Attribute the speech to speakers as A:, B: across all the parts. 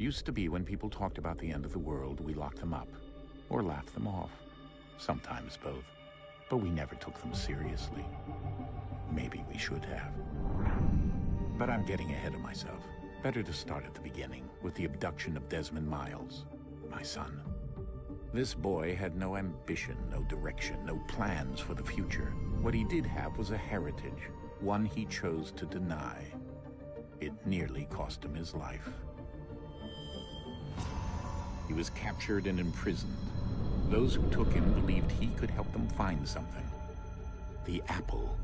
A: Used to be when people talked about the end of the world, we locked them up. Or laughed them off. Sometimes both. But we never took them seriously. Maybe we should have. But I'm getting ahead of myself. Better to start at the beginning, with the abduction of Desmond Miles, my son. This boy had no ambition, no direction, no plans for the future. What he did have was a heritage, one he chose to deny. It nearly cost him his life. He was captured and imprisoned. Those who took him believed he could help them find something. The apple.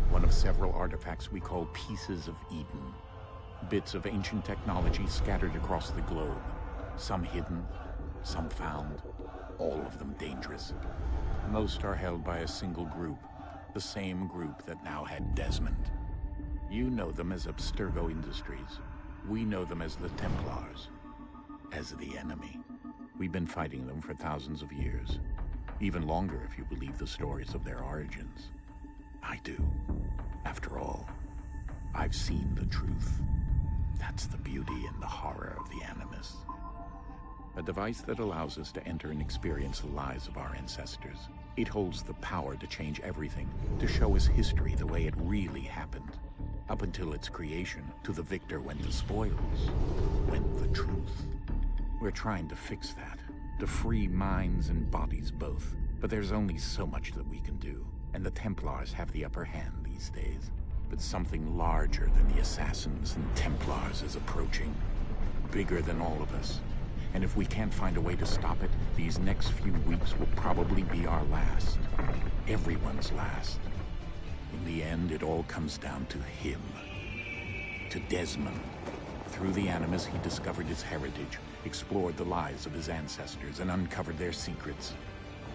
A: One of several artifacts we call pieces of Eden. Bits of ancient technology scattered across the globe. Some hidden, some found, all of them dangerous. Most are held by a single group, the same group that now had Desmond. You know them as Abstergo Industries. We know them as the Templars, as the enemy. We've been fighting them for thousands of years, even longer if you believe the stories of their origins. I do. After all, I've seen the truth. That's the beauty and the horror of the Animus. A device that allows us to enter and experience the lives of our ancestors. It holds the power to change everything, to show us history the way it really happened. Up until its creation, to the victor went the spoils, went the truth. We're trying to fix that, to free minds and bodies both. But there's only so much that we can do, and the Templars have the upper hand these days. But something larger than the Assassins and Templars is approaching, bigger than all of us. And if we can't find a way to stop it, these next few weeks will probably be our last. Everyone's last. In the end, it all comes down to him. To Desmond. Through the Animus, he discovered his heritage, explored the lives of his ancestors, and uncovered their secrets.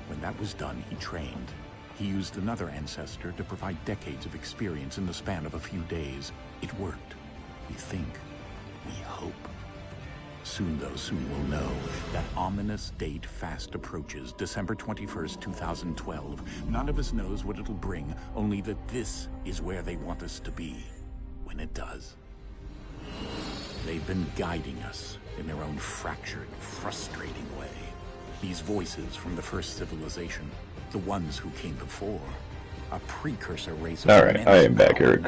A: When that was done, he trained. He used another ancestor to provide decades of experience in the span of a few days. It worked. We think. We hope. Soon, though, soon we'll know. That ominous date fast approaches, December 21st, 2012. None of us knows what it'll bring, only that this is where they want us to be, when it does. They've been guiding us in their own fractured, frustrating way. These voices from the first civilization, the ones who came before, a precursor race of
B: Alright, I am back here.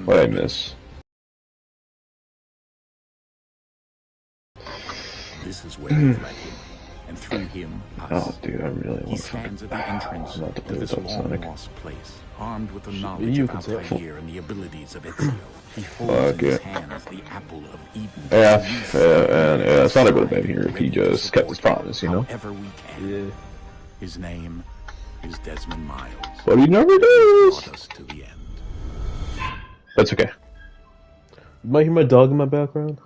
B: What I miss?
A: This is where they've led him, and through him, us.
B: Oh, dude, I really want
A: He stands at the entrance to this long-lost place, armed with the knowledge of Altair and the abilities of Ezio. He holds in his hands the apple of Eden.
B: Yeah, it's not a good thing here if he just kept his promise, you know?
A: However we can. Yeah. His name is Desmond Miles.
B: But he never does.
A: Brought us to the end.
B: That's okay.
C: You might hear my dog in my background.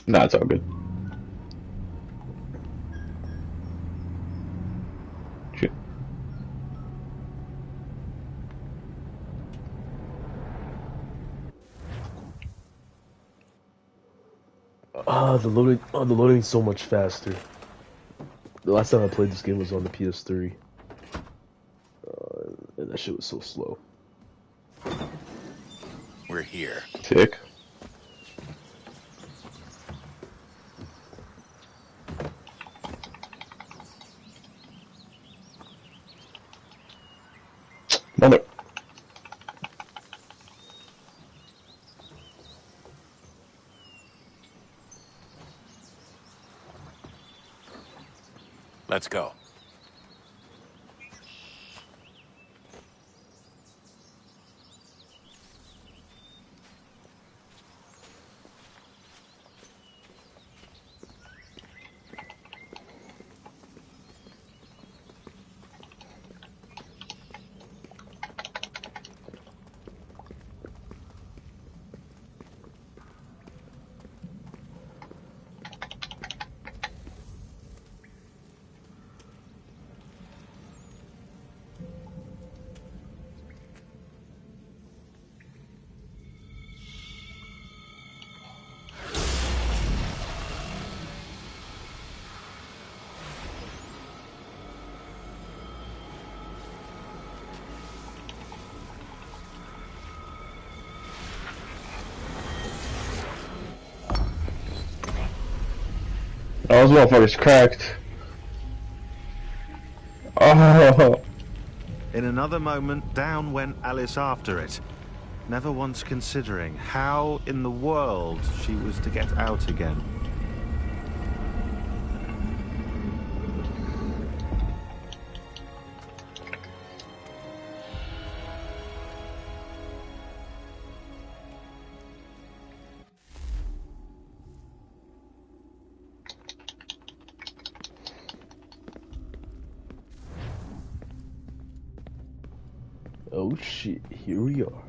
B: Nah, it's all good. Shit.
C: The loading's so much faster. The last time I played this game was on the PS3. And that shit was so slow.
A: We're here.
B: Tick. Mother.
A: Let's go.
B: Oh, this motherfucker's cracked. Oh.
D: In another moment, down went Alice after it, never once considering how in the world she was to get out again.
C: Oh shit, here we are.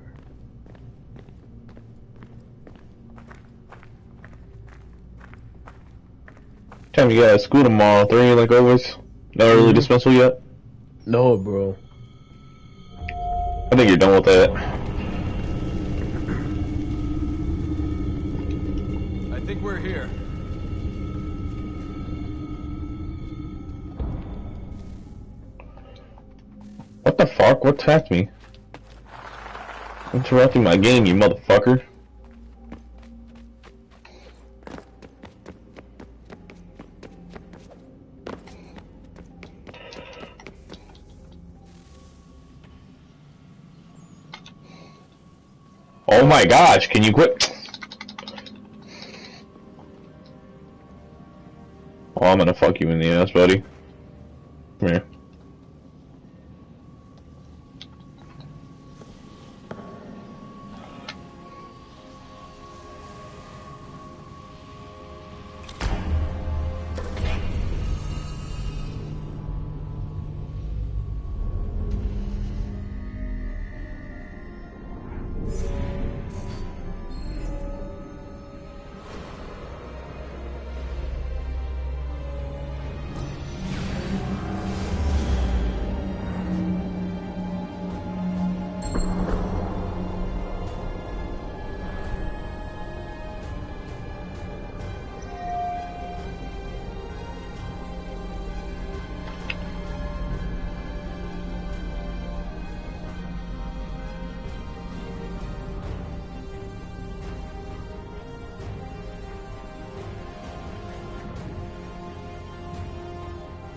B: Time you got school tomorrow. 3 like always. Not early dismissal yet?
C: No, bro.
B: I think you're done with that.
E: I think we're here.
B: What the fuck? What tapped me? Interrupting my game, you motherfucker. Oh my gosh, can you quit? Oh, I'm gonna fuck you in the ass, buddy. Come here.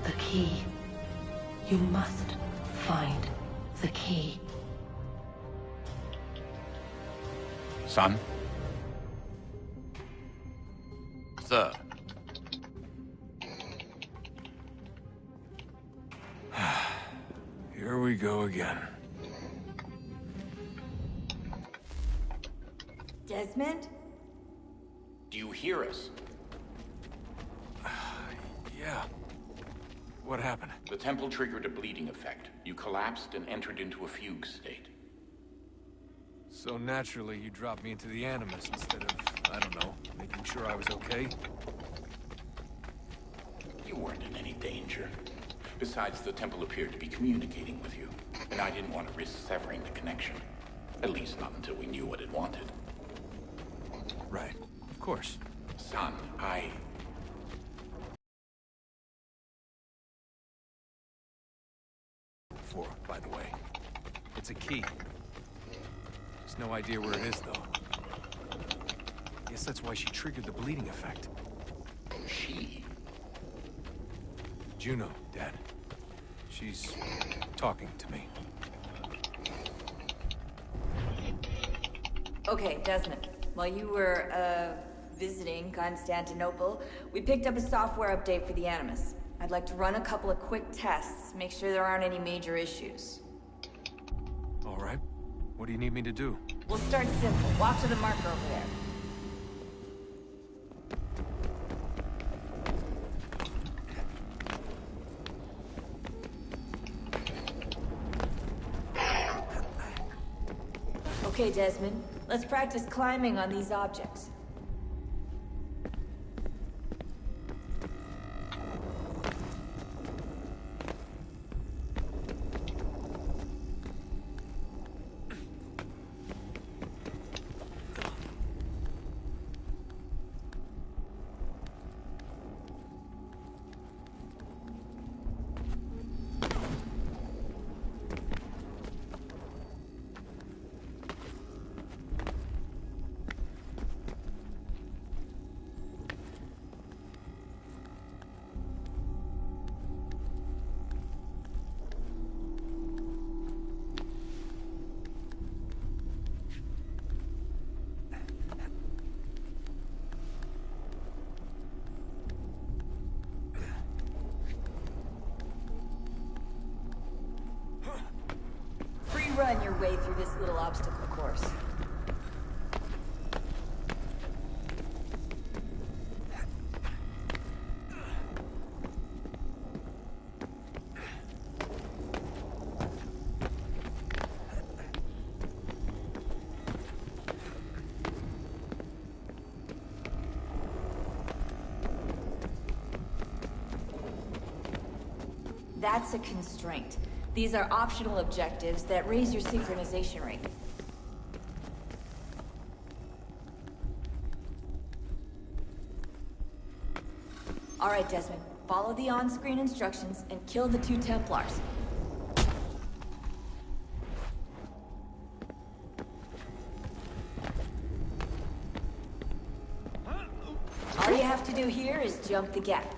F: The key. You must find the key.
A: Son?
G: Sir.
E: Here we go again.
H: Desmond?
A: Do you hear us?
E: Yeah. What happened?
A: The temple triggered a bleeding effect. You collapsed and entered into a fugue state.
E: So naturally, you dropped me into the Animus instead of, I don't know, making sure I was okay?
A: You weren't in any danger. Besides, the temple appeared to be communicating with you, and I didn't want to risk severing the connection. At least not until we knew what it wanted.
E: Right. Of course.
A: Son,
E: For, by the way. It's a key. There's no idea where it is, though. Guess that's why she triggered the bleeding effect.
A: She?
E: Juno, Dad. She's talking to me.
H: Okay, Desmond. While you were, visiting Constantinople, we picked up a software update for the Animus. I'd like to run a couple of quick tests, make sure there aren't any major issues.
E: All right. What do you need me to do?
H: We'll start simple. Walk to the marker over there. Okay, Desmond. Let's practice climbing on these objects. run your way through this little obstacle course. That's a constraint. These are optional objectives that raise your synchronization rate. All right, Desmond. Follow the on-screen instructions and kill the 2 Templars. All you have to do here is jump the gap.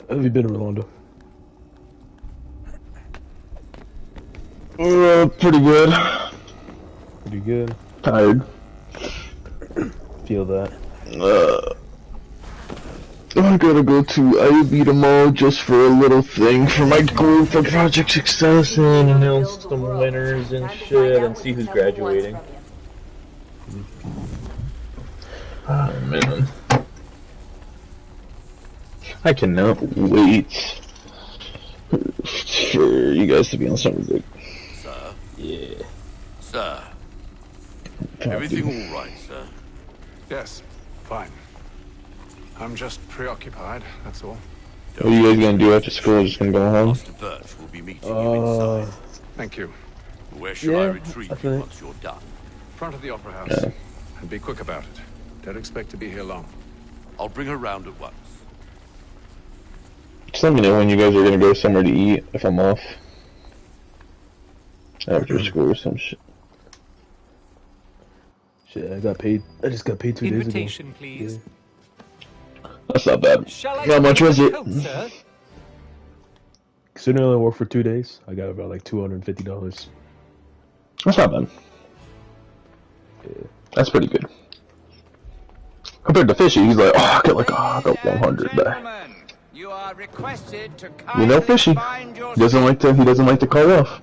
C: How have you been, Rolando?
B: Pretty good.
C: Pretty good.
B: Tired.
C: Feel that.
B: I gotta go to IB tomorrow just for a little thing for my group for Project Success and announce some winners and shit and see who's graduating. Oh man. I cannot wait for you guys to be on summer break.
G: Sir?
B: Yeah.
G: Sir? Everything all right, sir?
E: Yes, fine. I'm just preoccupied, that's all.
B: What are you guys gonna do after school? Just gonna go home?
G: Master Birch will be meeting you inside.
E: Thank you.
G: Where should I retrieve you once you're done?
E: Front of the Opera House.
B: Yeah.
E: And be quick about it. Don't expect to be here long.
G: I'll bring her round at once.
B: Just let me know when you guys are gonna go somewhere to eat if I'm off. After school or some shit.
C: Shit, I just got paid 2 days ago.
I: Invitation, please.
C: Yeah.
B: That's not bad.
I: Shall I
B: How much was it?
I: coat, sir?
C: Considering I only worked for 2 days, I got about like $250.
B: That's not bad.
C: Yeah.
B: That's pretty good. Compared to Fishy, he's like, I got 100 back.
I: You are requested to
B: You know Fishy. He doesn't like to call off.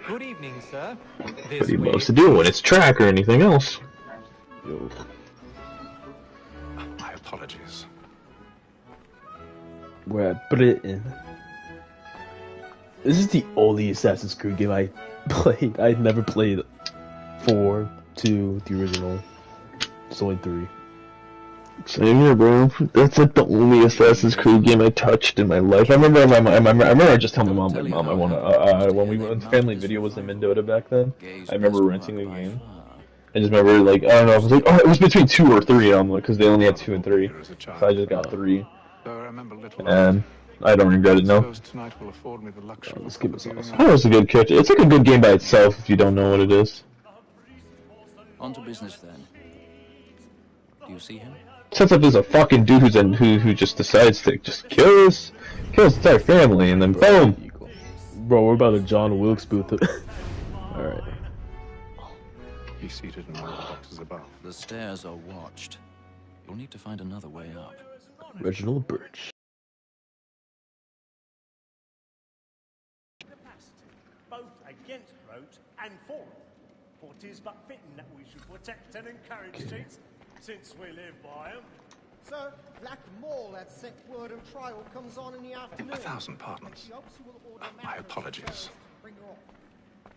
I: Good evening, sir.
B: What he loves to do when it's track or anything else.
C: Yo.
E: My apologies.
C: We're at Britain. This is the only Assassin's Creed game I played. I never played 4, 2, the original. It's only 3.
B: Same here, bro. That's like the only Assassin's Creed game I touched in my life. I remember I just told my mom, like, Mom, I wanna, when Family Video was in Mendota back then, I remember renting the game. I just remember, like, I don't know, I was like, it was between 2 or 3, because they only had 2 and 3. So I just got 3. And I don't regret it, no.
C: This game is awesome.
B: That was a good character. It's like a good game by itself if you don't know what it is.
J: On to business then. Do you see him?
B: Sets up as a fucking dude who just decides to just kill his entire family and then boom.
C: Bro, we're about to John Wilkes Booth. Alright.
E: Be seated in one of the boxes above.
J: The stairs are watched. You'll need to find another way up.
C: Reginald Birch.
K: Both against roads and for it. For 'tis but fitting that we should protect and encourage streets since we live by 'em.
L: Sir, Black Mole had set word and trial comes on in the afternoon.
M: 1,000 pardons.
L: She hopes you will order
M: My
L: matters
M: apologies.
L: to bring her off.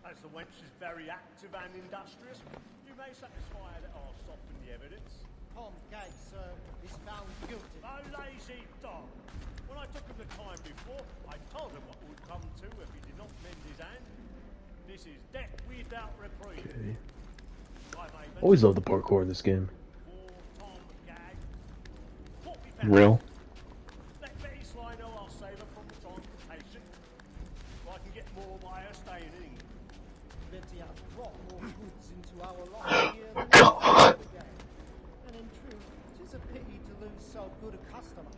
K: As the wench is very active and industrious, you may satisfy her that I'll soften the evidence.
L: Tom Gagg, sir, is found guilty.
K: A lazy dog. When I took him the time before, I told him what would come to if he did not mend his hand. This is death without reprieve.
C: Okay. Always love the parkour in this game.
B: Real.
K: Let Betty Sly know I'll save her from transportation. So I can get more by her staying in England.
L: Betty has brought more goods into our lot here than ever again. And in truth, it is a pity to lose so good a customer.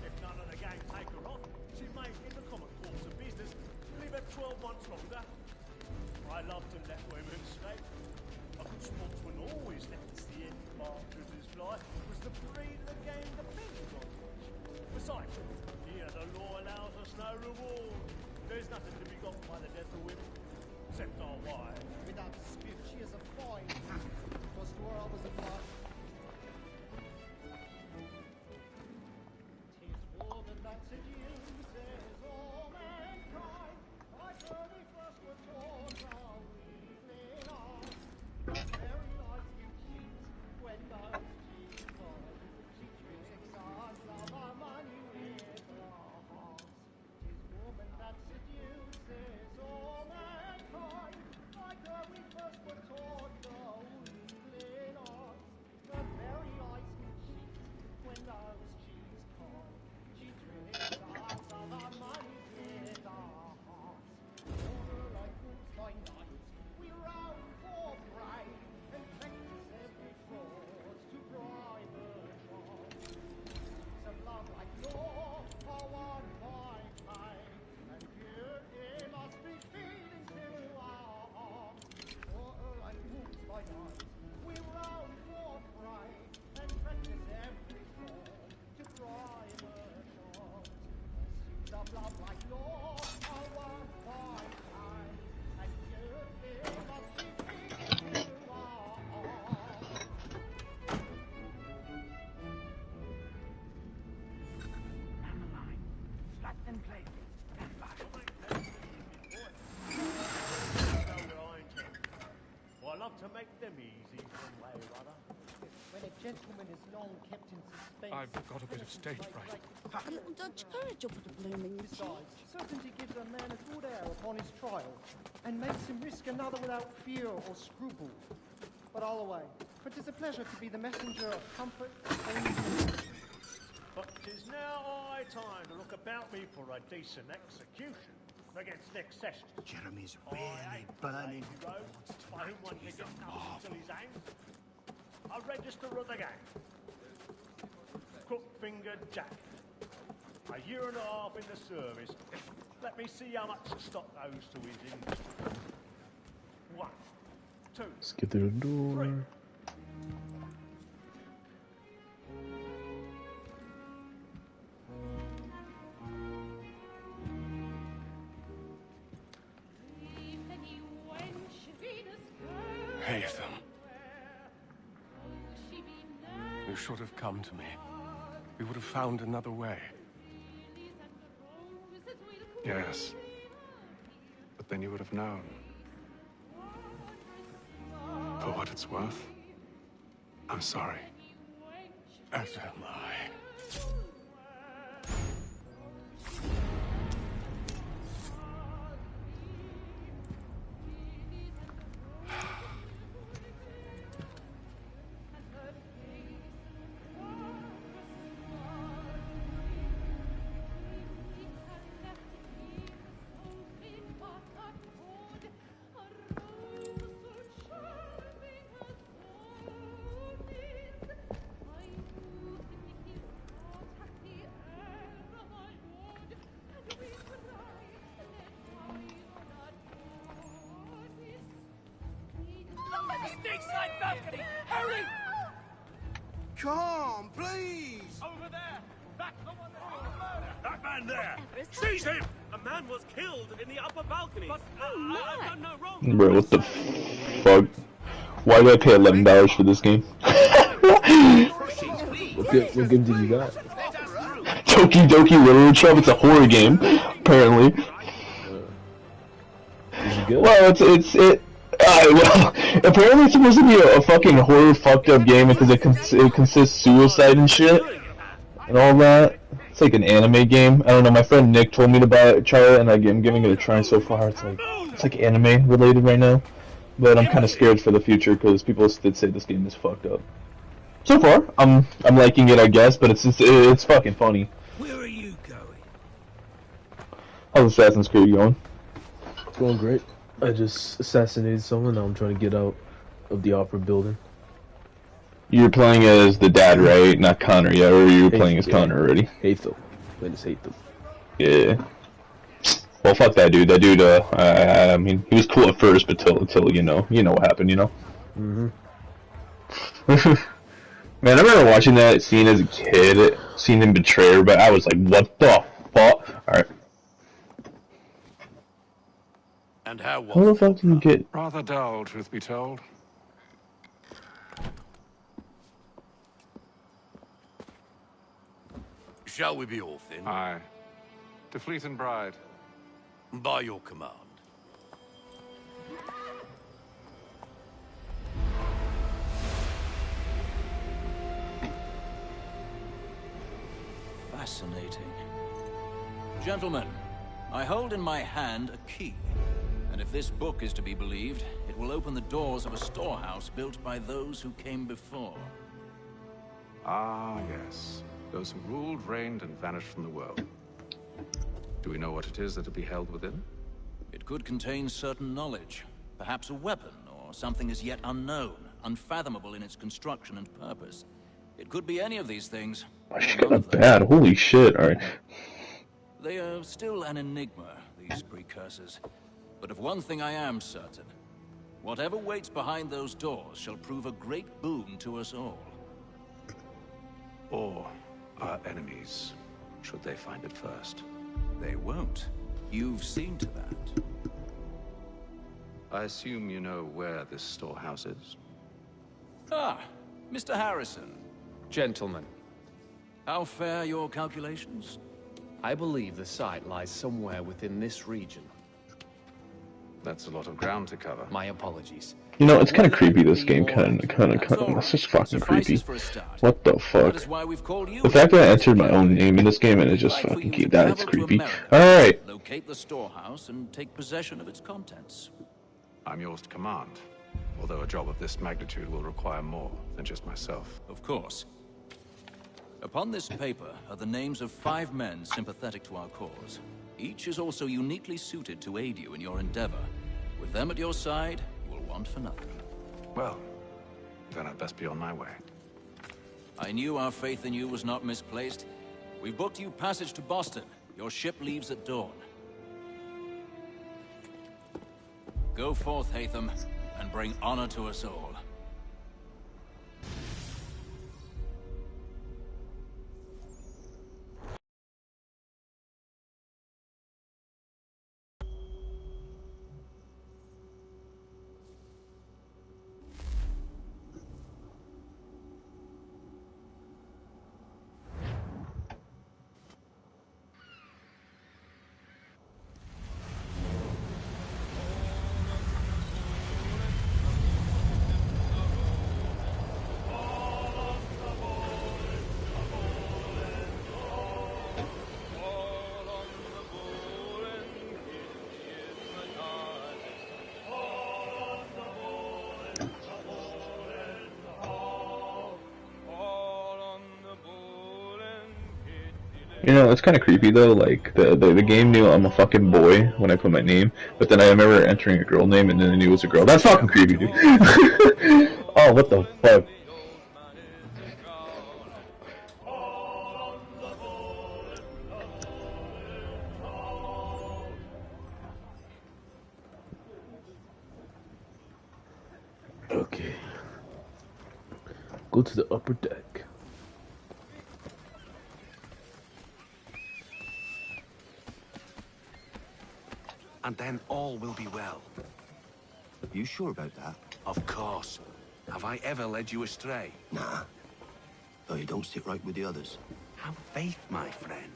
K: If none of the gang take her off, she may, in the common course of business, leave her 12 months longer. I love to let women stay. A good sportsman always lets the end partridges fly. Was the breed of the game depended on. Besides, here the law allows us no reward. There's nothing to be got by the death of women, except our wives.
L: Without dispute, she is a fine. Just to her I was applied. Tis woman that seduces all mankind. I very first were taught how evening on. The very eyes you cheat when those cheats fall. She tricks us of our money with her hearts. Tis woman that seduces all mankind. Like her we first were taught how evening on. The very eyes you cheat when those cheats fall. She tricks us of our money with her hearts. Over like wolves by night, we roam for prey and practice every fraud to bribe her charms. Streets of love like law are won by pain, and beauty must be feeding to our hearts. Over like wolves by night, we roam for prey and practice every fraud to bribe her charms. Streets of love like law are won by pain, and beauty must be feeding to our hearts.
K: Well, I love to make them easy one way or other.
L: When a gentleman is long kept in suspense,
E: I've got a bit of stage fright.
N: A little Dutch courage will put a bloom in your cheek.
L: besides, certainty gives a man a good air upon his trial, and makes him risk another without fear or scruple. But all away, for 'tis a pleasure to be the messenger of comfort and peace.
K: But 'tis now high time to look about me for a decent execution against next session.
O: Jeremy's
K: I
O: really
K: ain't
O: burning.
K: the lazy rogue by whom one can get nothing till his hands. A register of the gang. Crook-fingered Jack. A year and a half in the service. Let me see how much the stock owes to his industry. 1, 2,
C: Let's get through the door.
E: Hey, Ethan. You should have come to me. We would have found another way.
M: Yes. But then you would have known. For what it's worth, I'm sorry.
E: As am I.
I: Stateside balcony! Hurry!
O: Come, please!
I: Over there! Back the one that
K: That man there! Seize him! A man was killed in the upper balcony. But I've done no wrong.
B: Bro, what the fuck? Why did I pay $11 for this game?
C: What game did you got?
B: Toki Doki Literature Club. It's a horror game, apparently.
C: Is it good?
B: Well, well, apparently it's supposed to be a fucking horror fucked up game because it consists suicide and shit and all that. It's like an anime game. I don't know. My friend Nick told me to try it, and I'm giving it a try so far. It's like anime related right now, but I'm kind of scared for the future because people did say this game is fucked up. So far, I'm liking it, I guess, but it's fucking funny.
I: Where are you going?
B: How's Assassin's Creed going?
C: It's going great. I just assassinated someone. Now I'm trying to get out of the opera building.
B: You're playing as the dad, right? Not Connor yet, or you were playing as Connor already?
C: Hathel. Playing as Hathel.
B: Yeah. Well, fuck that dude. That dude, I mean, he was cool at first, but till you know what happened, you know?
C: Mhm.
B: Man, I remember watching that scene as a kid, seeing him betray her, but I was like, what the fuck? Alright.
G: And how
B: How the fuck do you get...
M: Rather dull, truth be told.
G: Shall we be off then?
M: Aye. To Fleet and Bride.
G: By your command.
J: Fascinating. Gentlemen, I hold in my hand a key. And if this book is to be believed, it will open the doors of a storehouse built by those who came before.
M: Ah, yes. Those who ruled, reigned, and vanished from the world. Do we know what it is that will be held within?
J: It could contain certain knowledge. Perhaps a weapon, or something as yet unknown, unfathomable in its construction and purpose. It could be any of these things.
B: Oh, she got a bad. Holy shit. Alright.
J: They are still an enigma, these precursors. But of one thing I am certain. Whatever waits behind those doors shall prove a great boon to us all.
M: Or our enemies, should they find it first.
J: They won't. You've seen to that.
M: I assume you know where this storehouse is?
J: Ah, Mr. Harrison.
O: Gentlemen,
J: How fare your calculations?
O: I believe the site lies somewhere within this region.
M: That's a lot of ground to cover.
O: My apologies.
B: You know, it's kind of creepy, this game, kind of, it's just fucking creepy. What the fuck? The fact that I entered my own name in this game and it just fucking keep that, it's creepy. Alright.
J: Locate the storehouse and take possession of its contents.
M: I'm yours to command, although a job of this magnitude will require more than just myself.
J: Of course. Upon this paper are the names of 5 men sympathetic to our cause. Each is also uniquely suited to aid you in your endeavor. With them at your side, you will want for nothing.
M: Well, then I'd best be on my way.
J: I knew our faith in you was not misplaced. We've booked you passage to Boston. Your ship leaves at dawn. Go forth, Hatham, and bring honor to us all.
B: You know, it's kind of creepy though, like, the game knew I'm a fucking boy when I put my name, but then I remember entering a girl name and then I knew it was a girl. That's fucking creepy, dude. Oh, what the fuck?
C: Okay. Go to the upper deck.
E: And then all will be well.
P: You sure about that?
E: Of course. Have I ever led you astray?
P: Nah. Oh, you don't sit right with the others.
Q: Have faith, my friend.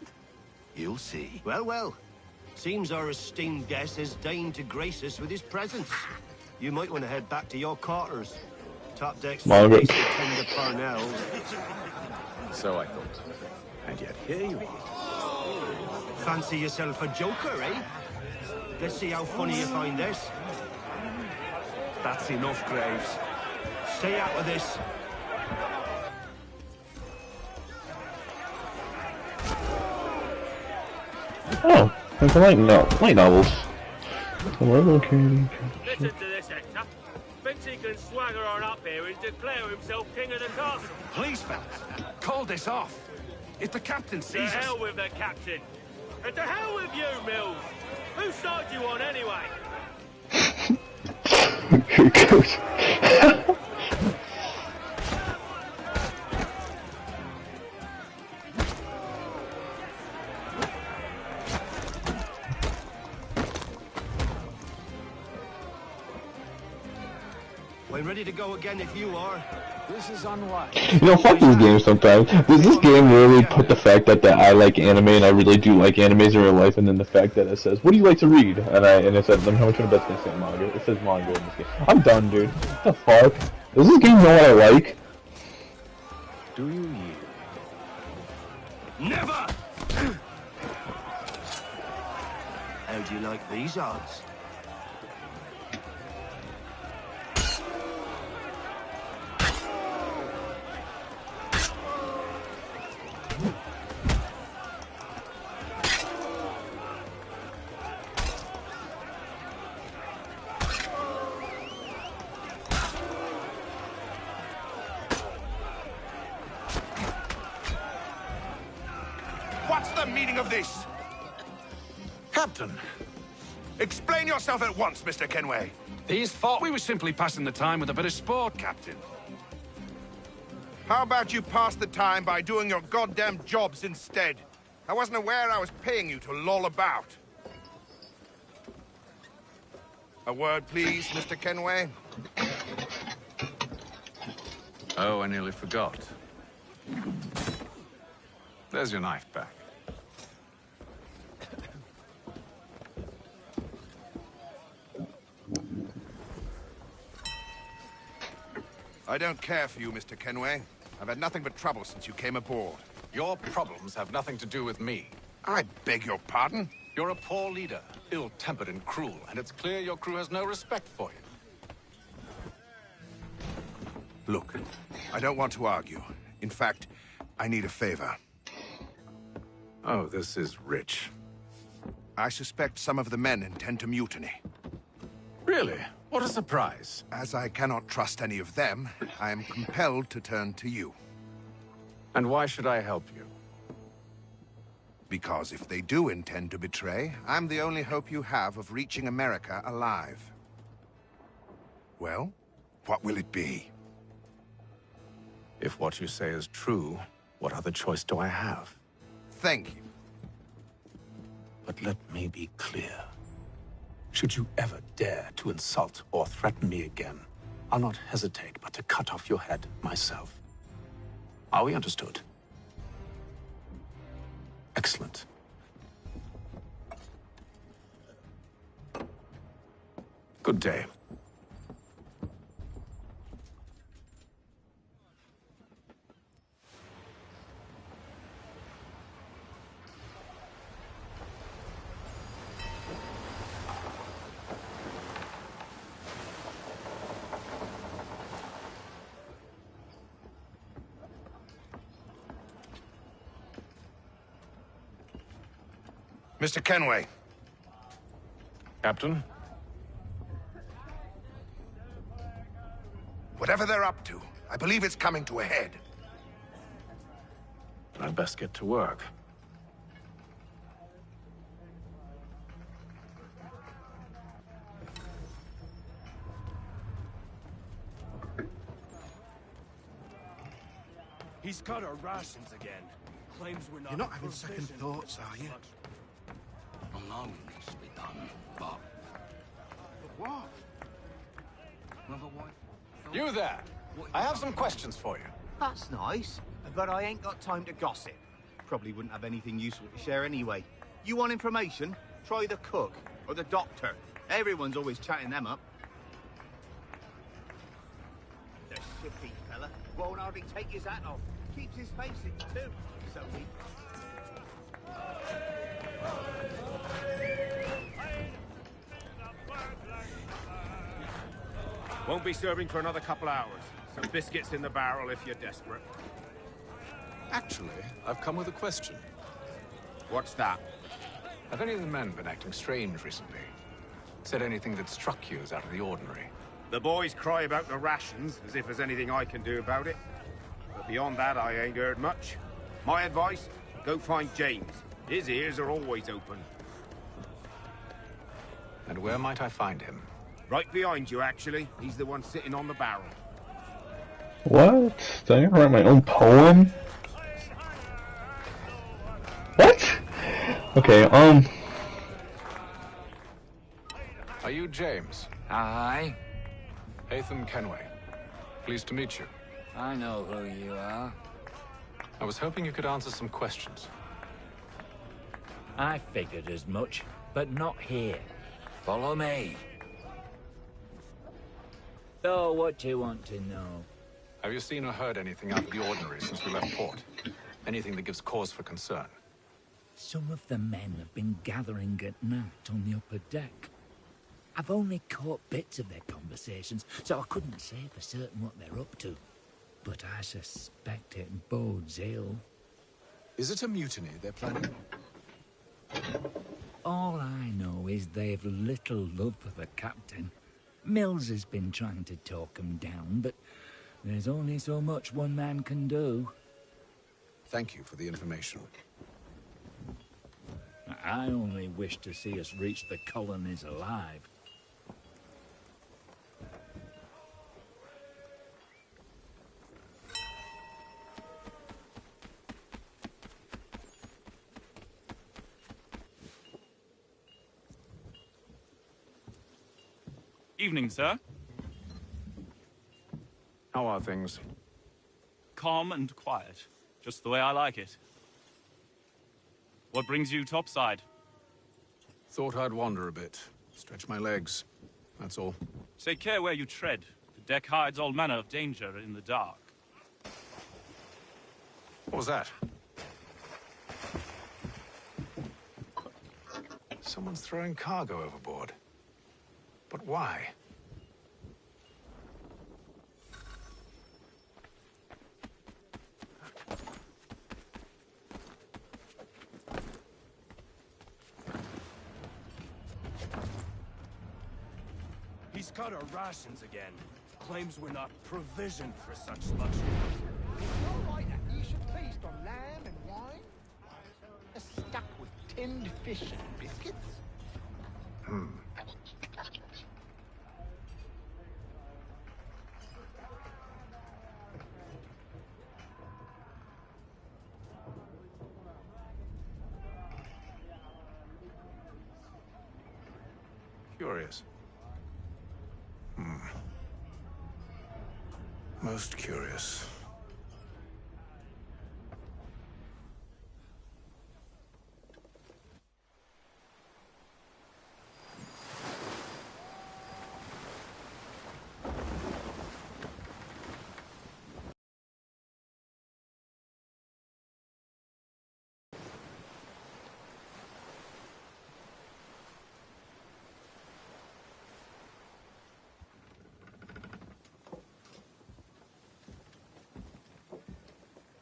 P: You'll see.
Q: Well, well. Seems our esteemed guest has deigned to grace us with his presence. You might want to head back to your quarters. Top deck's
B: Margaret.
Q: place to tend to Parnell's.
M: So I thought. And yet here you are.
Q: Fancy yourself a joker, eh? Let's see how funny you find this. That's enough, Graves. Stay out of this.
B: Oh, I like novels.
I: Listen to this, Hector. Thinks he can swagger on up here and declare himself king of the castle.
M: Please, fellas, call this off. If the captain
I: To
M: sees us...
I: hell with the captain. And to hell with you, Mills. Whose side you on, anyway?
Q: We're ready to go again if you are.
M: This is unwise.
B: You know, fuck this game sometimes. Does this game really put the fact that I like anime and I really do like animes in real life, and then the fact that it says, what do you like to read? And it says, let me know which one best thing say manga. It says manga in this game. I'm done, dude. What the fuck? Does this game know what I like?
M: Do you yield?
Q: Never! How do you like these odds?
G: What's the meaning of this? Captain, explain yourself at once, Mr. Kenway.
M: These thought we were simply passing the time with a bit of sport, Captain.
G: How about you pass the time by doing your goddamn jobs instead? I wasn't aware I was paying you to loll about. A word, please, Mr. Kenway.
M: Oh, I nearly forgot. There's your knife back.
G: I don't care for you, Mr. Kenway. I've had nothing but trouble since you came aboard.
M: Your problems have nothing to do with me.
G: I beg your pardon?
M: You're a poor leader, ill-tempered and cruel, and it's clear your crew has no respect for you.
G: Look, I don't want to argue. In fact, I need a favor.
M: Oh, this is rich.
G: I suspect some of the men intend to mutiny.
M: Really? What a surprise.
G: As I cannot trust any of them, I am compelled to turn to you.
M: And why should I help you?
G: Because if they do intend to betray, I'm the only hope you have of reaching America alive. Well, what will it be?
M: If what you say is true, what other choice do I have?
G: Thank you.
M: But let me be clear. Should you ever dare to insult or threaten me again, I'll not hesitate but to cut off your head myself. Are we understood? Excellent. Good day.
G: Mr. Kenway.
M: Captain?
G: Whatever they're up to, I believe it's coming to a head.
M: I'd best get to work.
K: He's cut our rations again. Claims we're not.
G: You're not having second thoughts, are you?
P: Well, no, needs to be done, but...
G: But what?
P: Another wife?
M: You there! I have some questions for you.
P: That's nice.
R: But I ain't got time to gossip. Probably wouldn't have anything useful to share anyway. You want information? Try the cook or the doctor. Everyone's always chatting them up. The shifty fella won't hardly take his hat off. Keeps his face in too. So he...
I: Won't be serving for another couple hours. Some biscuits in the barrel if you're desperate.
S: Actually, I've come with a question.
I: What's that?
S: Have any of the men been acting strange recently? Said anything that struck you as out of the ordinary?
I: The boys cry about the rations, as if there's anything I can do about it. But beyond that, I ain't heard much. My advice, go find James. His ears are always open.
S: And where might I find him?
I: Right behind you, actually. He's the one sitting on the barrel.
B: What? Did I write my own poem? What? Okay,
S: Are you James?
P: Aye.
S: Hatham Kenway. Pleased to meet you.
P: I know who you are.
S: I was hoping you could answer some questions.
P: I figured as much, but not here. Follow me. So, what do you want to know?
S: Have you seen or heard anything out of the ordinary since we left port? Anything that gives cause for concern?
P: Some of the men have been gathering at night on the upper deck. I've only caught bits of their conversations, so I couldn't say for certain what they're up to. But I suspect it bodes ill.
S: Is it a mutiny they're planning?
P: All I know is they've little love for the captain. Mills has been trying to talk him down, but there's only so much one man can do.
S: Thank you for the information.
P: I only wish to see us reach the colonies alive.
T: Evening, sir.
S: How are things?
T: Calm and quiet. Just the way I like it. What brings you topside?
S: Thought I'd wander a bit. Stretch my legs. That's all.
T: Take care where you tread. The deck hides all manner of danger in the dark.
S: What was that? Someone's throwing cargo overboard. But why?
Q: He's cut our rations again. Claims we're not provisioned for such luxuries.
L: It's all right that you should feast on lamb and wine. Stuck with tinned fish and biscuits.
S: Curious. Most curious.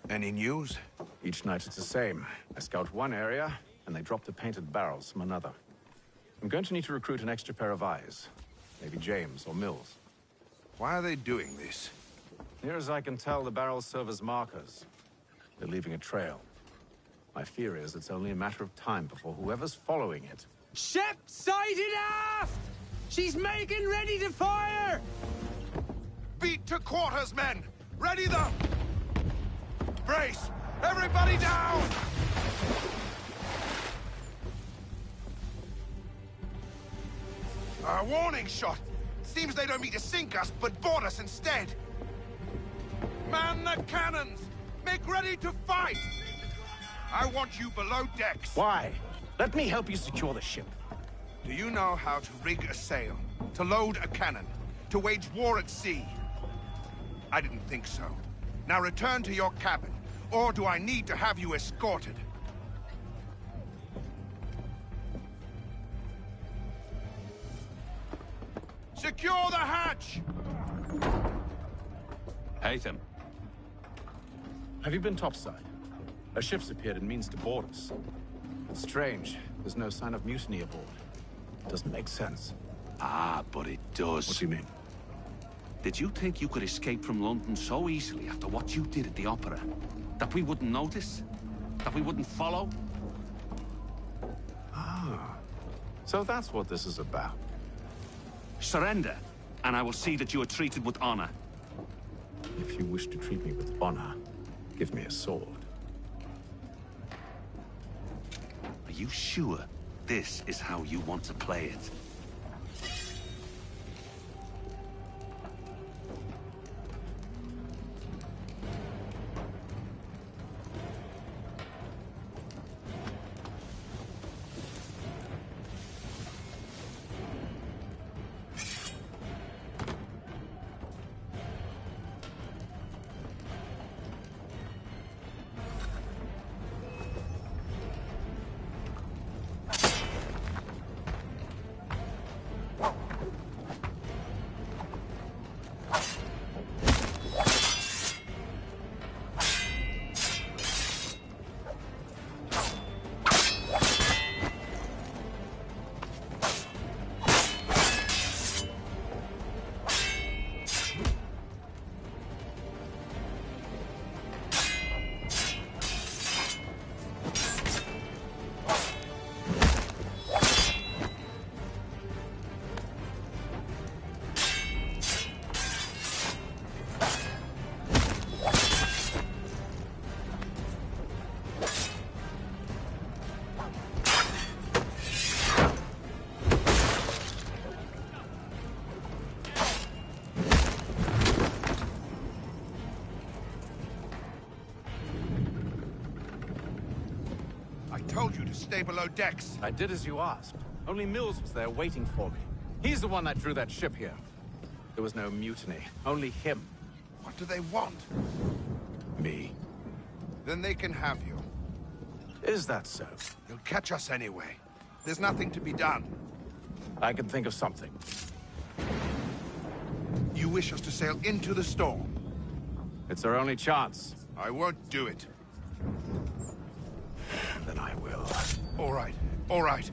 Q: Any news?
S: Each night it's the same. I scout one area, and they drop the painted barrels from another. I'm going to need to recruit an extra pair of eyes. Maybe James or Mills.
G: Why are they doing this?
S: Near as I can tell, the barrels serve as markers. They're leaving a trail. My fear is it's only a matter of time before whoever's following it...
Q: Ship sighted aft! She's making ready to fire!
G: Beat to quarters, men! Ready the... Brace! Everybody down! A warning shot! Seems they don't mean to sink us, but board us instead! Man the cannons! Make ready to fight! I want you below decks.
S: Why? Let me help you secure the ship.
G: Do you know how to rig a sail? To load a cannon? To wage war at sea? I didn't think so. Now return to your cabin, or do I need to have you escorted? Secure the hatch!
S: Haytham. Have you been topside? A ship's appeared and means to board us. It's strange. There's no sign of mutiny aboard. Doesn't make sense.
Q: Ah, but it does.
S: What do you mean?
Q: Did you think you could escape from London so easily after what you did at the opera? That we wouldn't notice? That we wouldn't follow?
S: Ah. So that's what this is about.
Q: Surrender, and I will see that you are treated with honor.
S: If you wish to treat me with honor, give me a sword.
Q: Are you sure this is how you want to play it?
G: Told you to stay below decks.
S: I did as you asked. Only Mills was there waiting for me. He's the one that drew that ship here. There was no mutiny, only him.
G: What do they want?
S: Me.
G: Then they can have you.
S: Is that so?
G: You'll catch us anyway. There's nothing to be done.
S: I can think of something.
G: You wish us to sail into the storm?
S: It's our only chance.
G: I won't do it.
S: Then I will.
G: All right, all right.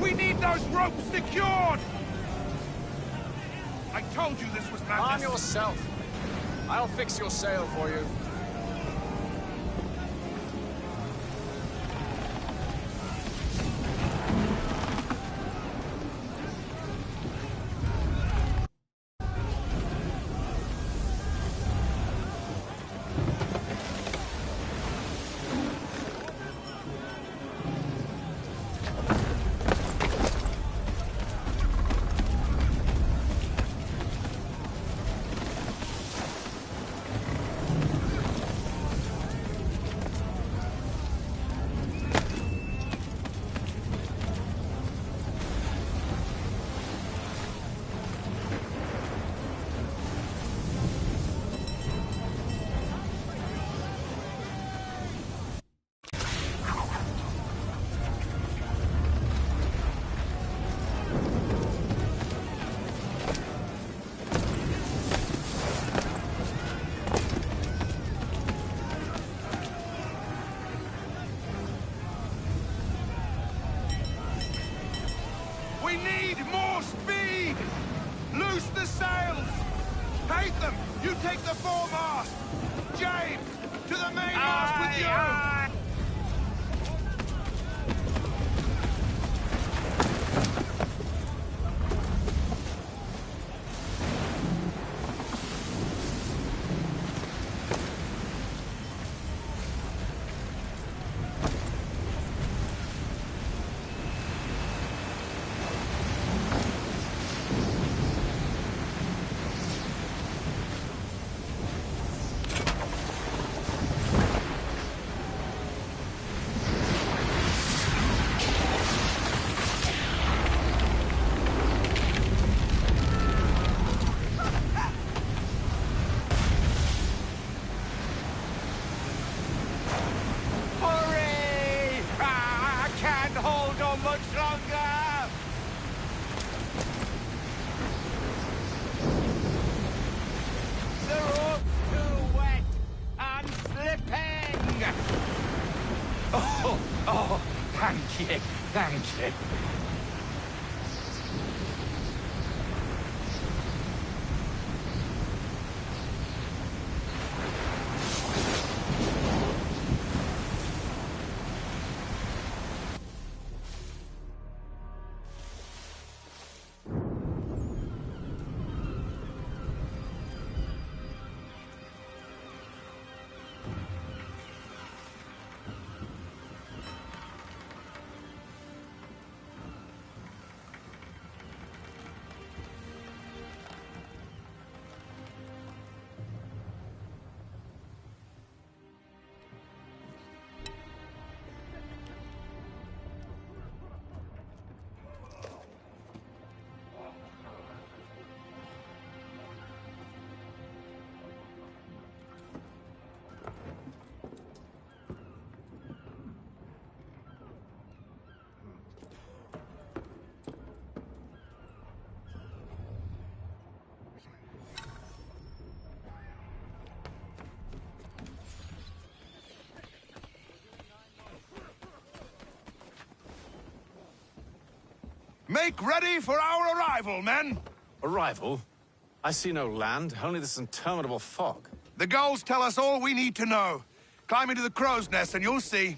G: We need those ropes secured! I told you this was madness.
O: Arm yourself. I'll fix your sail for you.
G: We need more speed! Loose the sails! Haytham, you take the foremast! James, to the mainmast with you!
E: Thank you, thank you.
G: Make ready for our arrival, men!
S: Arrival? I see no land, only this interminable fog.
G: The gulls tell us all we need to know. Climb into the crow's nest and you'll see.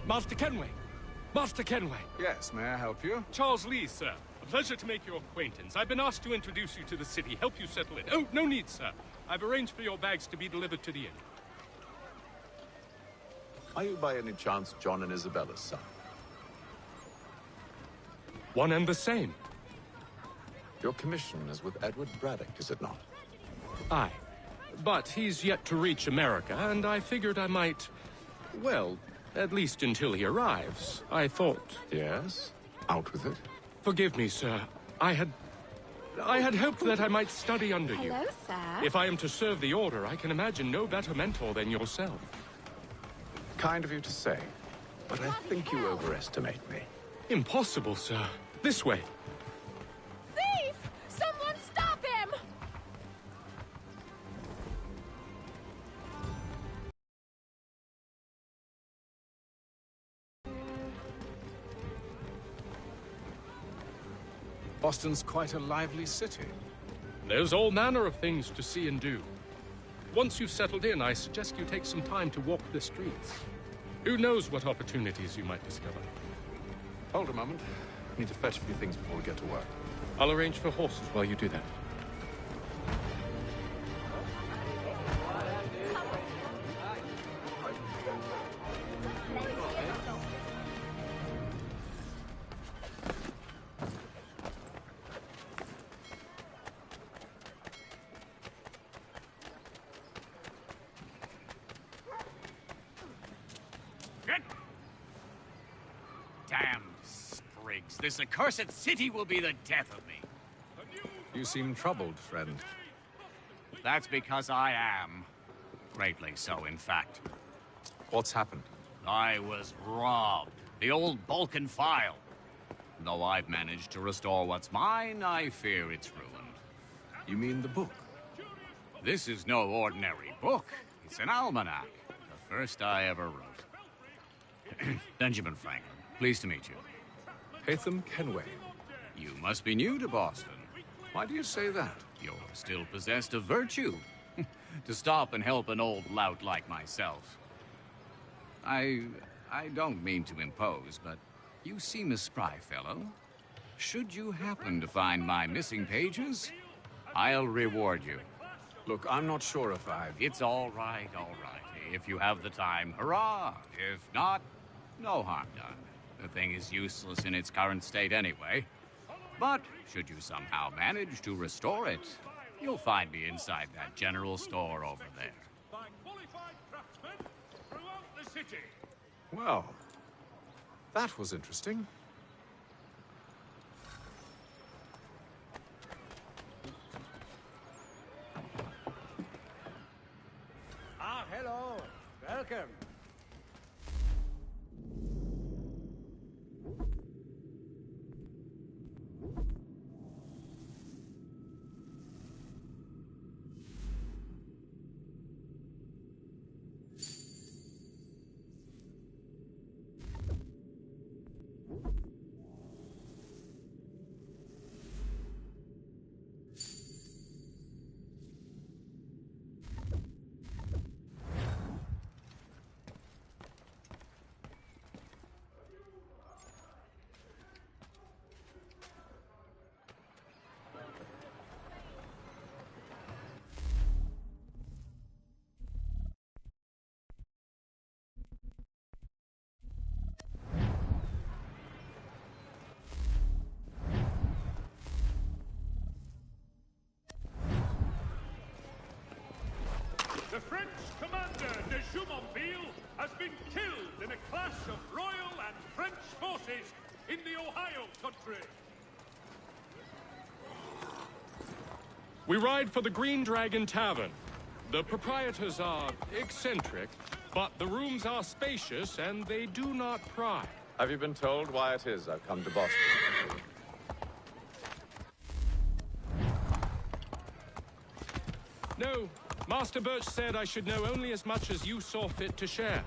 T: Master Kenway! Master Kenway!
S: Yes, may I help you?
T: Charles Lee, sir. A pleasure to make your acquaintance. I've been asked to introduce you to the city, help you settle in. Oh, no need, sir. I've arranged for your bags to be delivered to the inn.
S: Are you by any chance John and Isabella's son?
T: One and the same.
S: Your commission is with Edward Braddock, is it not?
T: Aye. But he's yet to reach America, and I figured I might... well, at least until he arrives. I thought...
S: Yes? Out with it.
T: Forgive me, sir. I had hoped that I might study under you.
U: Hello, sir.
T: If I am to serve the Order, I can imagine no better mentor than yourself.
S: Kind of you to say, but I think you overestimate me.
T: Impossible, sir. This way.
U: Thief! Someone stop him!
S: Boston's quite a lively city.
T: There's all manner of things to see and do. Once you've settled in, I suggest you take some time to walk the streets. Who knows what opportunities you might discover.
S: Hold a moment. I need to fetch a few things before we get to work.
T: I'll arrange for horses while you do that.
V: Damned sprigs. This accursed city will be the death of me.
S: You seem troubled, friend.
V: That's because I am. Greatly so, in fact.
S: What's happened?
V: I was robbed. The old Balkan file. Though I've managed to restore what's mine, I fear it's ruined.
S: You mean the book?
V: This is no ordinary book. It's an almanac. The first I ever wrote. Benjamin Franklin, pleased to meet you.
S: Haytham Kenway.
V: You must be new to Boston.
S: Why do you say that?
V: You're still possessed of virtue. To stop and help an old lout like myself. I don't mean to impose, but you seem a spry fellow. Should you happen to find my missing pages, I'll reward you.
S: Look, I'm not sure if I've...
V: It's all right, all right. If you have the time, hurrah. If not, no harm done. The thing is useless in its current state anyway. But should you somehow manage to restore it, you'll find me inside that general store over there.
K: By qualified craftsmen throughout the city.
S: Well, that was interesting.
K: Ah, hello. Welcome. The French commander de Jumonville has been killed in a clash of Royal and French forces in the Ohio country.
T: We ride for the Green Dragon Tavern. The proprietors are eccentric, but the rooms are spacious and they do not pry.
S: Have you been told why it is I've come to Boston?
T: No, Master Birch said I should know only as much as you saw fit to share.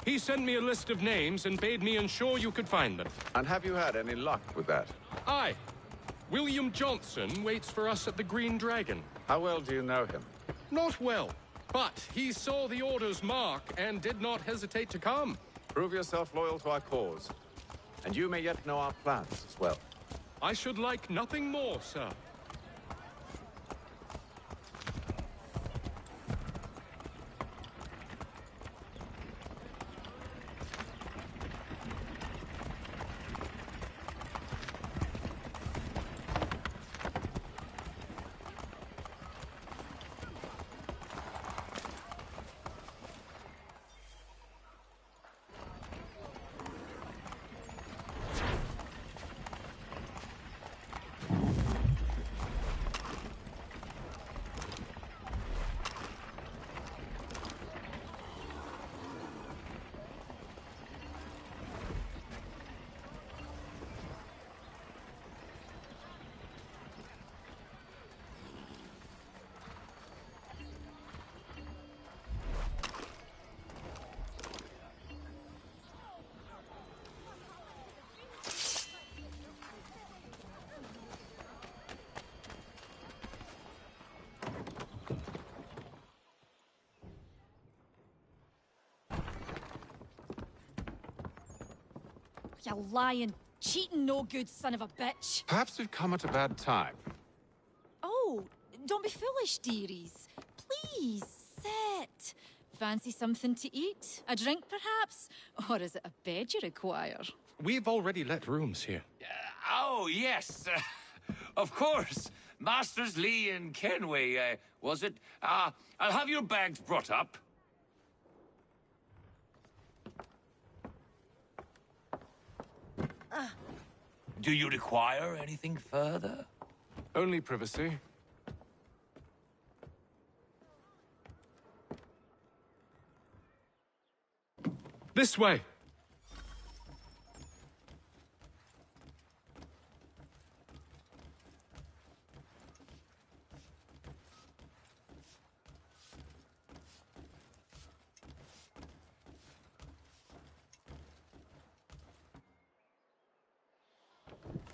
T: He sent me a list of names and bade me ensure you could find them.
S: And have you had any luck with that?
T: Aye. William Johnson waits for us at the Green Dragon.
S: How well do you know him?
T: Not well, but he saw the order's mark and did not hesitate to come.
S: Prove yourself loyal to our cause. And you may yet know our plans as well.
T: I should like nothing more, sir.
D: You lying, cheating, no good son of a bitch.
S: Perhaps we've come at a bad time.
D: Oh, don't be foolish, dearies. Please, sit. Fancy something to eat? A drink, perhaps? Or is it a bed you require?
T: We've already let rooms here.
F: Oh, yes. Of course. Masters Lee and Kenway, was it? I'll have your bags brought up. Do you require anything further?
S: Only privacy.
T: This way!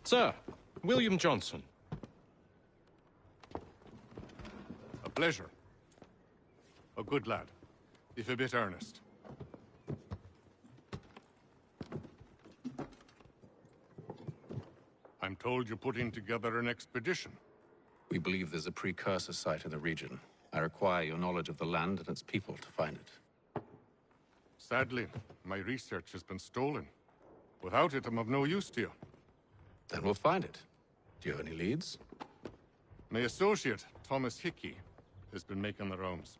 T: Sir, William Johnson.
A: A pleasure. A good lad, if a bit earnest. I'm told you're putting together an expedition.
S: We believe there's a precursor site in the region. I require your knowledge of the land and its people to find it.
A: Sadly, my research has been stolen. Without it, I'm of no use to you.
S: Then we'll find it. Do you have any leads?
A: My associate, Thomas Hickey, has been making the rounds.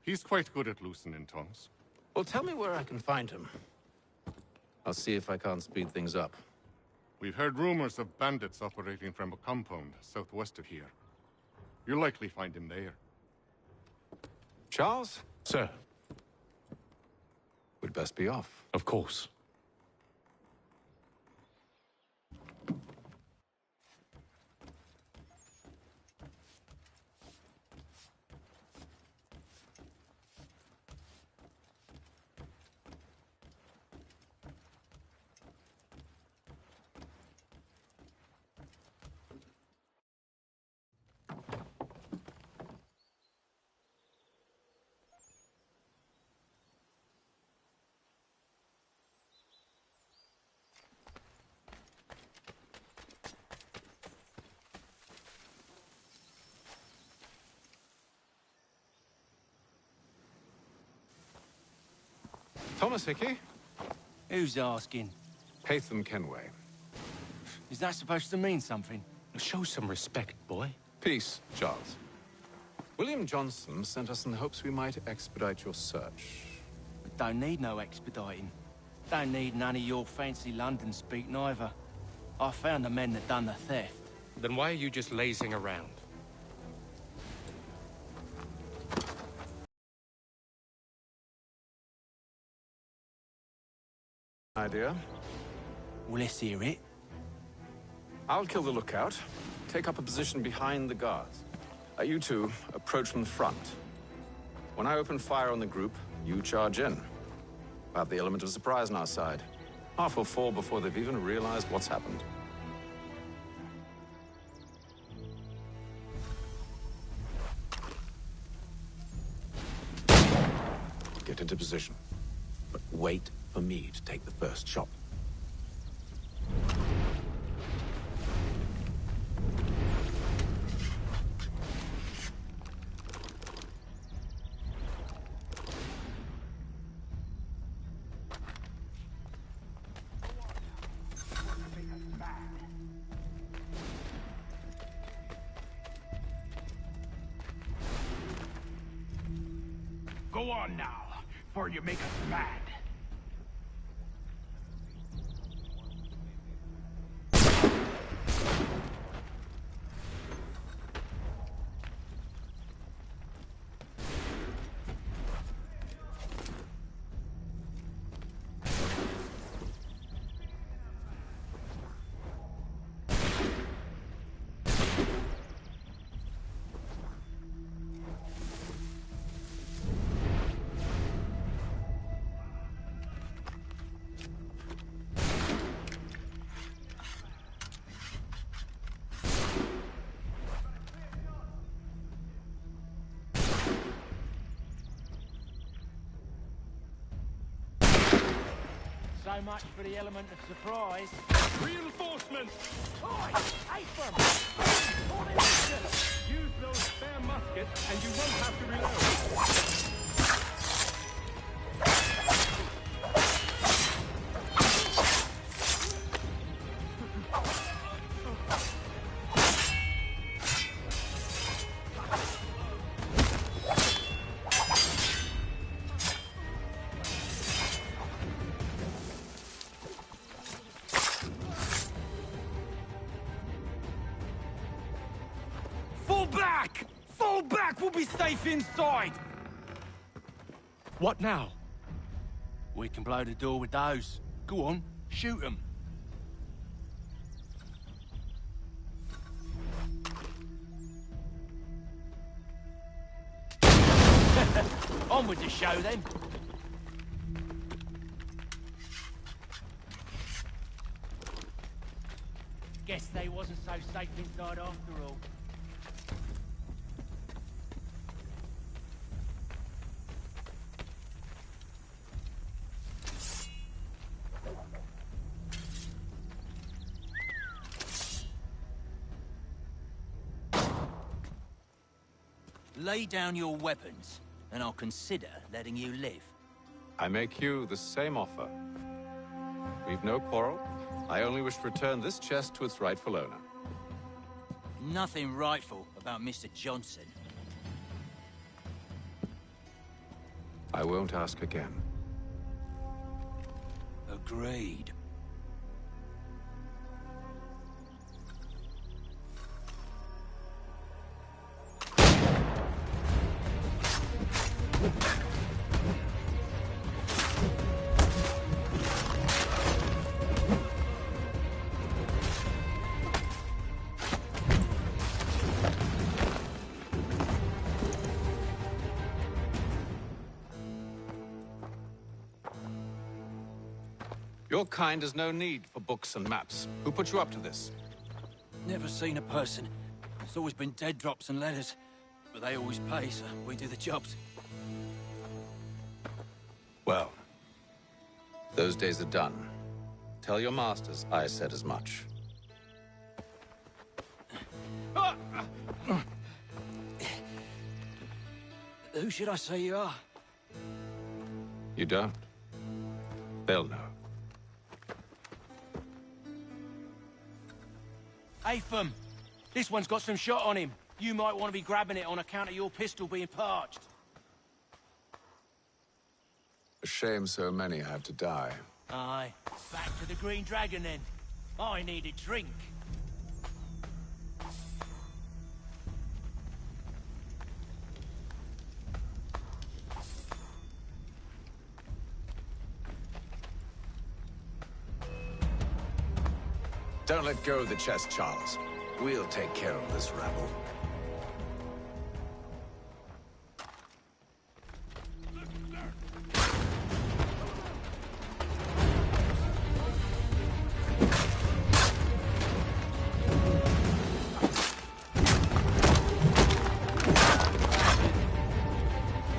A: He's quite good at loosening tongues.
S: Well, tell me where I can find him. I'll see if I can't speed things up.
A: We've heard rumors of bandits operating from a compound southwest of here. You'll likely find him there.
S: Charles?
T: Sir.
S: We'd best be off.
T: Of course.
S: Thomas Hickey?
Q: Who's asking?
S: Haytham Kenway.
Q: Is that supposed to mean something?
T: Show some respect, boy.
S: Peace, Charles. William Johnson sent us in the hopes we might expedite your search.
Q: We don't need no expediting. Don't need none of your fancy London speak neither. I found the men that done the theft.
T: Then why are you just lazing around?
S: Idea?
Q: Well, let's hear it.
S: I'll kill the lookout. Take up a position behind the guards. You two approach from the front. When I open fire on the group, you charge in. We'll have the element of surprise on our side. Half will fall before they've even realized what's happened. Get into position. But wait for me to take the first shot.
H: Go on now, before you make us mad.
Q: So much for the element of surprise.
T: Reinforcements!
Q: Oi! Haytham!
T: Use those spare muskets and you won't have to reload.
Q: Fall back! Fall back! We'll be safe inside!
T: What now?
Q: We can blow the door with those. Go on, shoot them. On with the show, then. Guess they wasn't so safe inside after all. Lay down your weapons, and I'll consider letting you live.
S: I make you the same offer. We've no quarrel. I only wish to return this chest to its rightful owner.
Q: Nothing rightful about Mr. Johnson.
S: I won't ask again.
Q: Agreed.
S: Your kind has no need for books and maps. Who put you up to this?
Q: Never seen a person. It's always been dead drops and letters. But they always pay, so we do the jobs.
S: Well, those days are done. Tell your masters I said as much.
Q: Who should I say you are?
S: You don't? They'll know.
Q: Atham, this one's got some shot on him. You might want to be grabbing it on account of your pistol being parched.
S: A shame so many have to die.
Q: Aye. Back to the Green Dragon, then. I need a drink.
M: Don't let go of the chest, Charles. We'll take care of this rabble.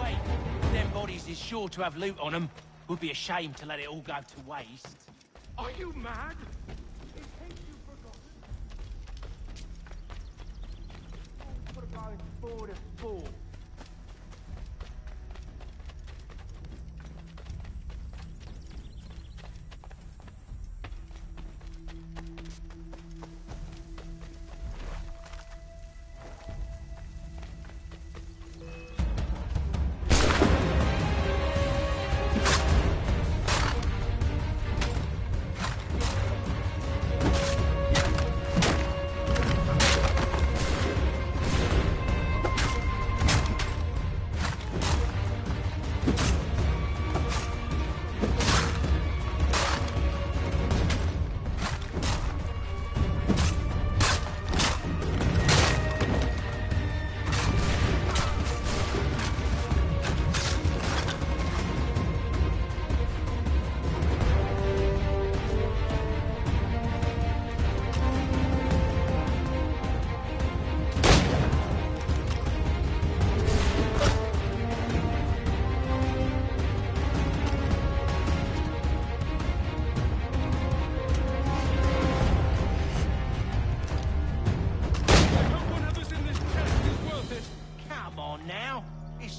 Q: Wait, them bodies is sure to have loot on them. Would be a shame to let it all go to waste.
H: Are you mad?
Q: Going 4 to 4.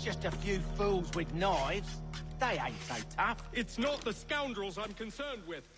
Q: Just a few fools with knives. They ain't so tough.
T: It's not the scoundrels I'm concerned with.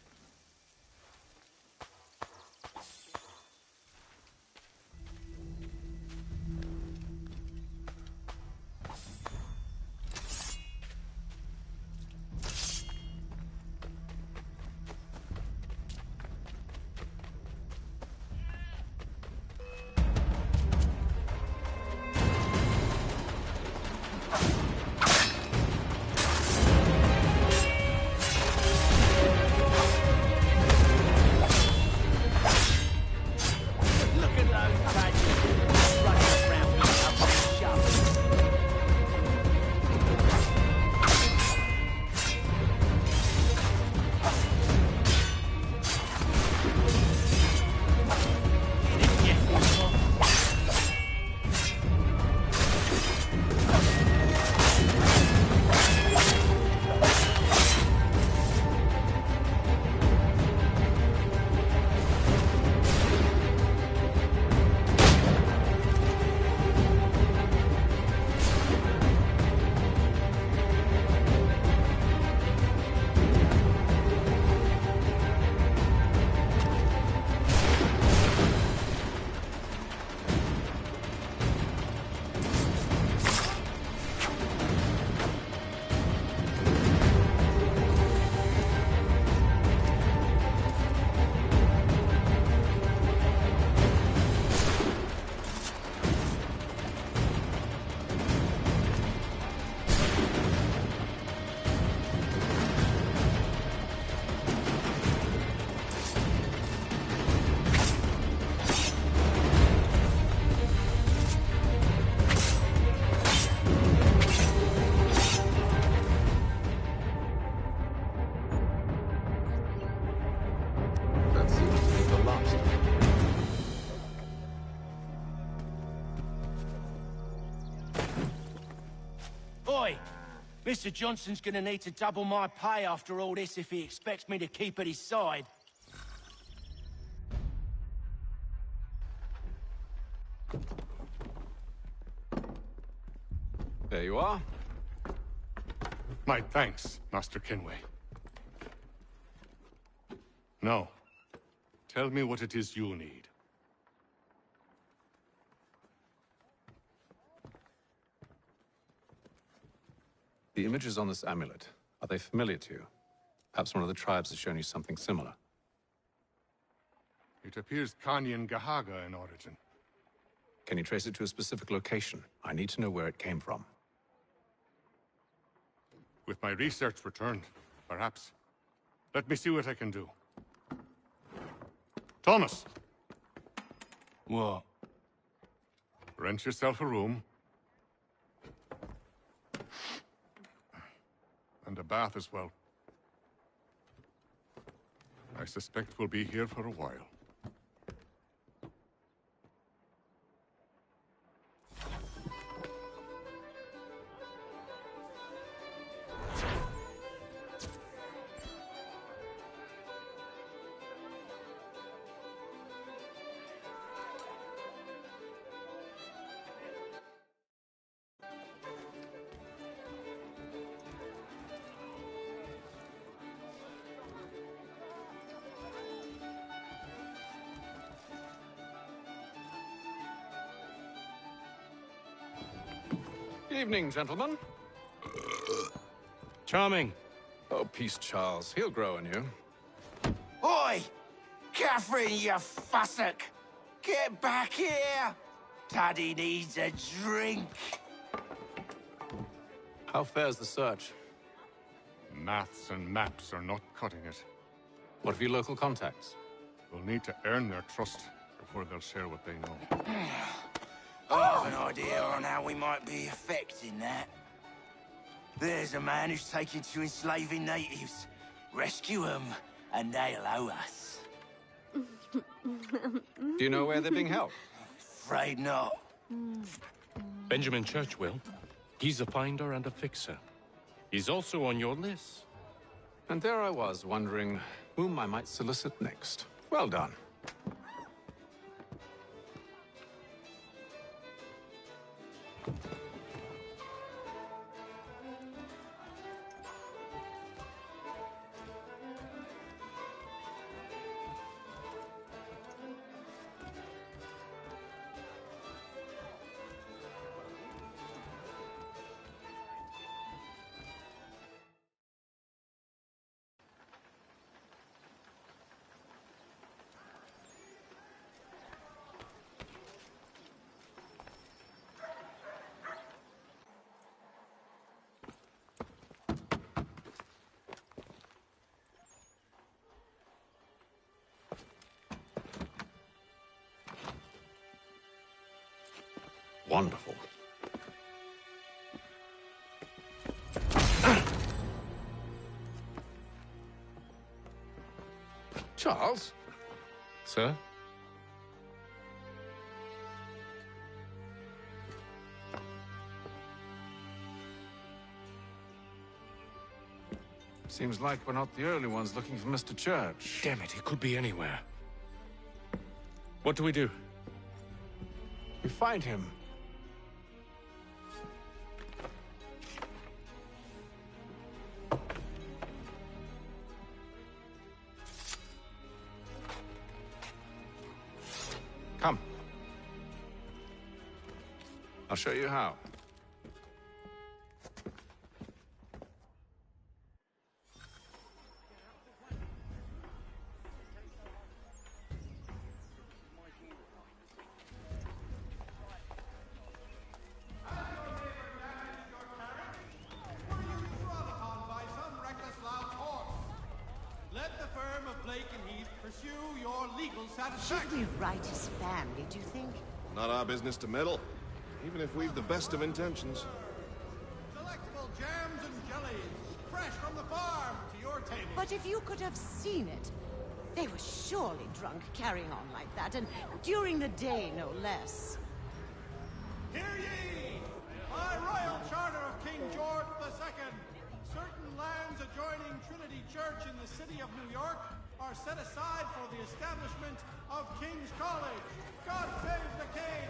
Q: Mr. Johnson's gonna need to double my pay after all this if he expects me to keep at his side.
S: There you are.
A: My thanks, Master Kenway. Now, tell me what it is you need.
S: The images on this amulet, are they familiar to you? Perhaps one of the tribes has shown you something similar.
A: It appears Kanyan Gahaga in origin.
S: Can you trace it to a specific location? I need to know where it came from.
A: With my research returned, perhaps. Let me see what I can do. Thomas!
Q: What?
A: Rent yourself a room. And a bath as well. I suspect we'll be here for a while.
S: Evening, gentlemen.
T: Charming.
S: Oh, peace, Charles. He'll grow on you.
Q: Oi! Catherine, you fussock! Get back here! Daddy needs a drink.
S: How fares the search?
A: Maths and maps are not cutting it.
S: What of your local contacts?
A: We'll need to earn their trust before they'll share what they know.
Q: I have an idea on how we might be affecting that. There's a man who's taken to enslaving natives. Rescue them, and they'll owe us.
S: Do you know where they're being held?
Q: Afraid not.
T: Benjamin Church will. He's a finder and a fixer. He's also on your list.
S: And there I was, wondering whom I might solicit next. Well done. Wonderful. Charles?
T: Sir?
S: Seems like we're not the only ones looking for Mr. Church.
T: Damn it, he could be anywhere. What do we do?
S: We find him. Come. I'll show you how.
J: Should we write his family, do you think?
N: Not our business to meddle, even if we've the best of intentions.
L: Delectable jams and jellies, fresh from the farm to your table.
J: But if you could have seen it, they were surely drunk carrying on like that, and during the day, no less.
L: Hear ye! By royal charter of King George II, certain lands adjoining Trinity Church in the city of New York are set aside for the establishment of King's College. God save the king!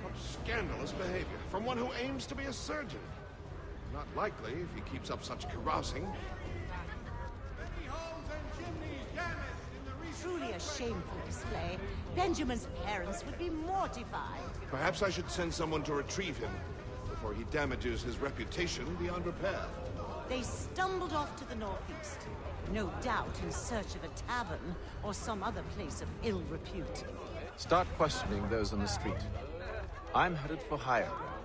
N: What scandalous behavior from one who aims to be a surgeon. Not likely if he keeps up such carousing.
L: Many homes and chimneys damaged in the recent
J: Truly a shameful display. Benjamin's parents would be mortified.
N: Perhaps I should send someone to retrieve him before he damages his reputation beyond repair.
J: They stumbled off to the northeast, no doubt in search of a tavern or some other place of ill repute.
S: Start questioning those on the street. I'm headed for higher ground.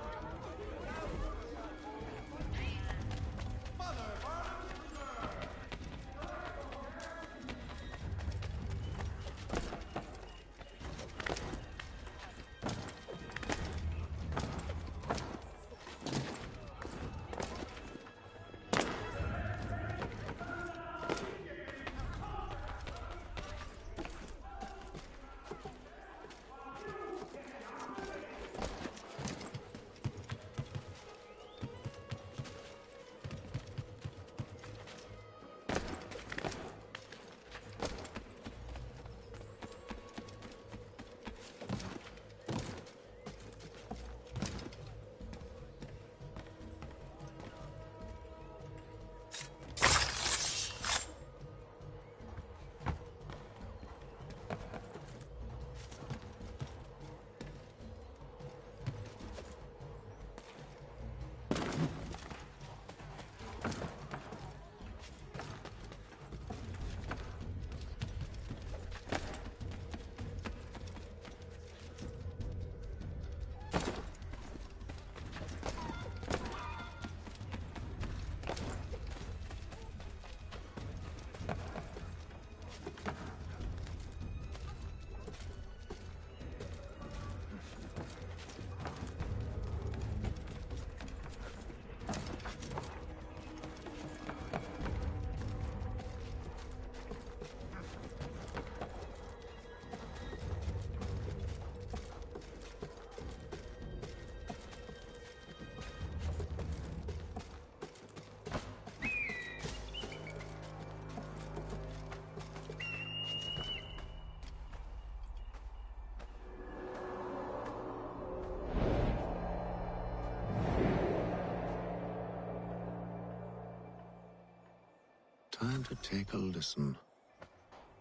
M: Time to take a listen.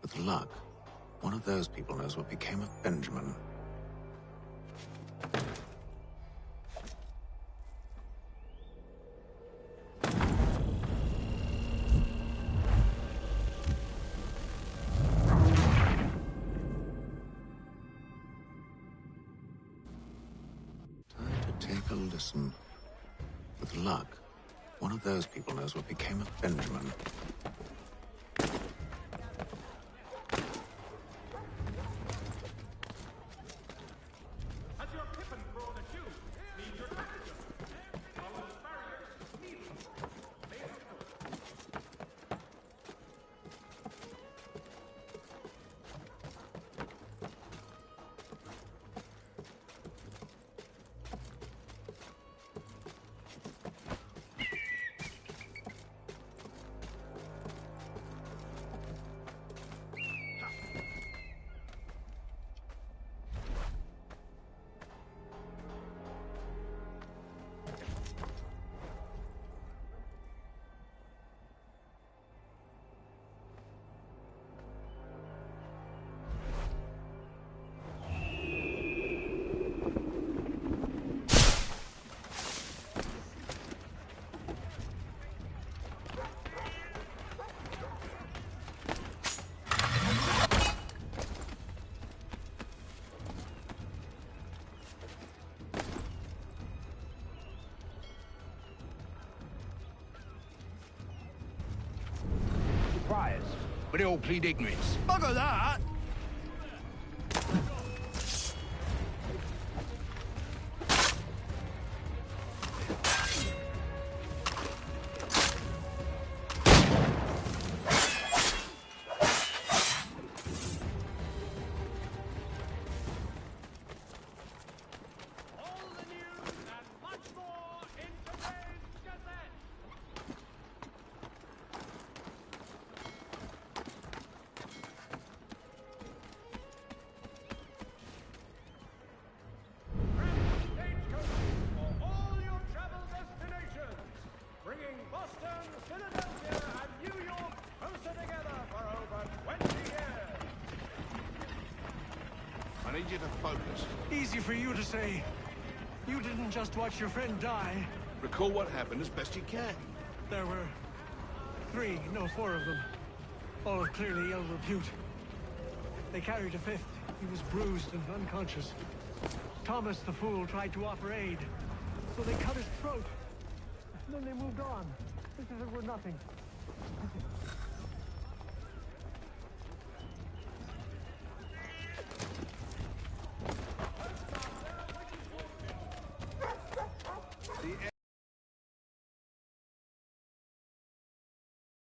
M: With luck, one of those people knows what became of Benjamin. Time to take a listen. With luck, one of those people knows what became of Benjamin.
H: But they all plead ignorance. Bugger that!
N: need you to focus.
H: Easy for you to say. You didn't just watch your friend die.
N: Recall what happened as best you can.
H: There were 4 of them. All of clearly ill repute. They carried a 5th. He was bruised and unconscious. Thomas the Fool tried to offer aid, so they cut his throat. And then they moved on, as if it were nothing.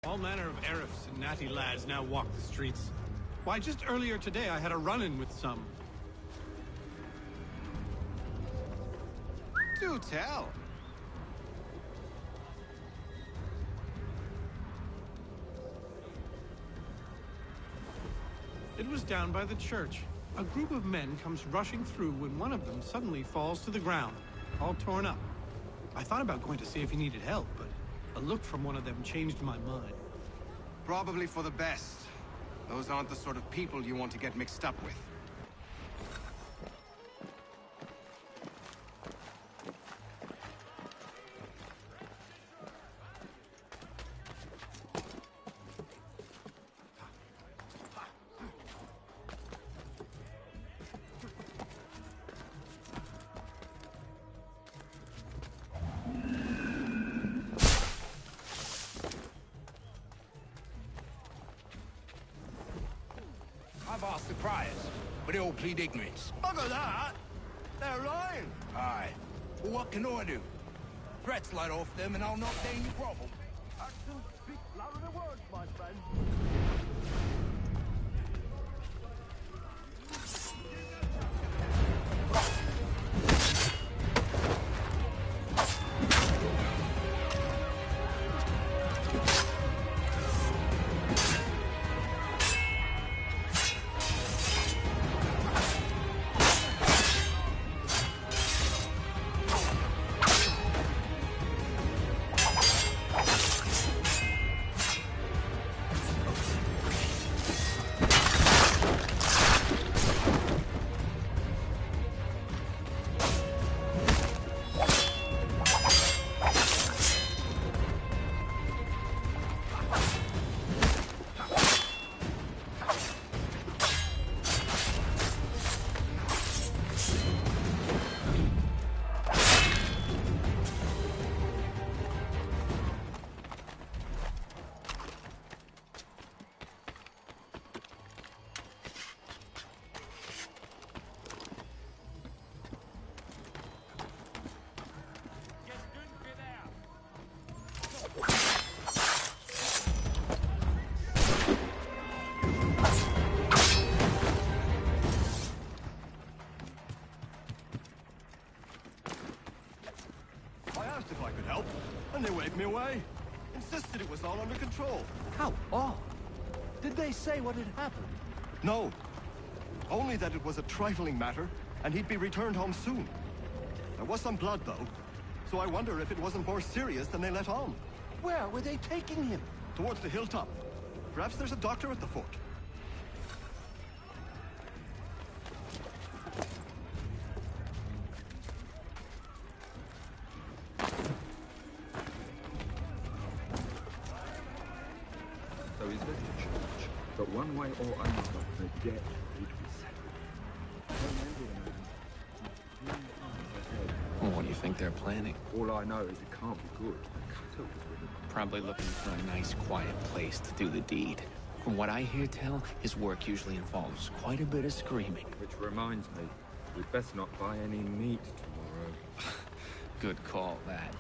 C: All manner of Arifs and natty lads now walk the streets. Why, just earlier today I had a run-in with some. Do tell. It was down by the church. A group of men comes rushing through when one of them suddenly falls to the ground, all torn up. I thought about going to see if he needed help, but a look from one of them changed my mind.
I: Probably for the best. Those aren't the sort of people you want to get mixed up with.
Q: I've asked the priors, but they all plead ignorance.
I: Bugger that! They're lying!
Q: Aye. Well, what can I do? Threats light off them and I'll knock down your problem.
K: Actions speak louder than words, my friend.
R: And they waved me away. Insisted it was all under control.
K: How odd. Did they say what had happened?
R: No. Only that it was a trifling matter, and he'd be returned home soon. There was some blood, though, so I wonder if it wasn't more serious than they let on.
K: Where were they taking him?
R: Towards the hilltop. Perhaps there's a doctor at the fort.
W: So he's left the church, but one way or another, the debt would be settled.
O: Well, what do you think they're planning?
W: All I know is it can't be good. Cut was with him.
O: Probably looking for a nice, quiet place to do the deed. From what I hear tell, his work usually involves quite a bit of screaming.
W: Which reminds me, we'd best not buy any meat tomorrow.
O: Good call, that.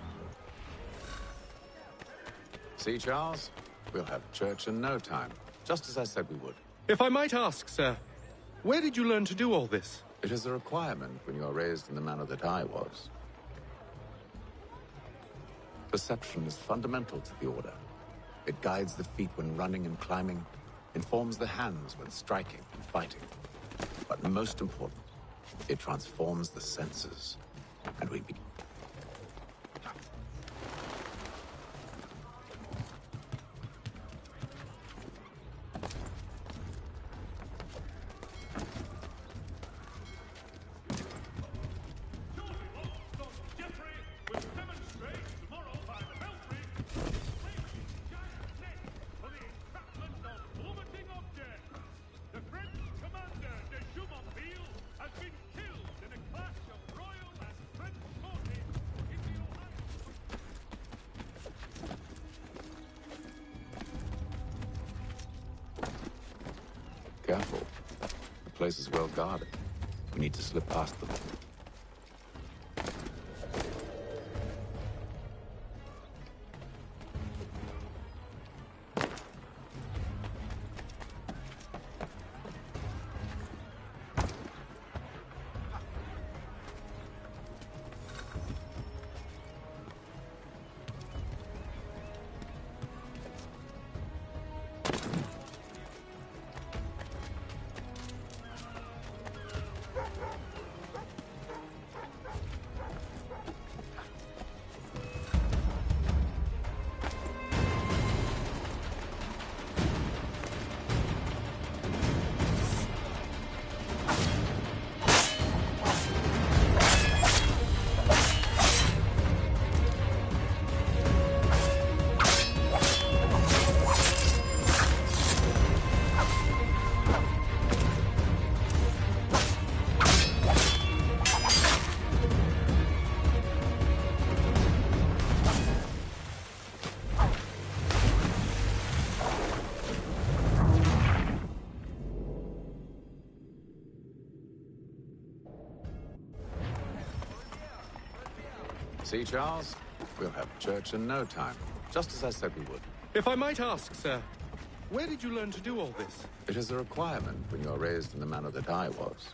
S: See, Charles? We'll have church in no time, just as I said we would.
T: If I might ask, sir, where did you learn to do all this?
S: It is a requirement when you are raised in the manner that I was. Perception is fundamental to the Order. It guides the feet when running and climbing, informs the hands when striking and fighting. But most important, it transforms the senses. And we begin. Careful. The place is well guarded. We need to slip past them. See, Charles? We'll have church in no time. Just as I said we would.
T: If I might ask, sir, where did you learn to do all this?
S: It is a requirement when you are raised in the manner that I was.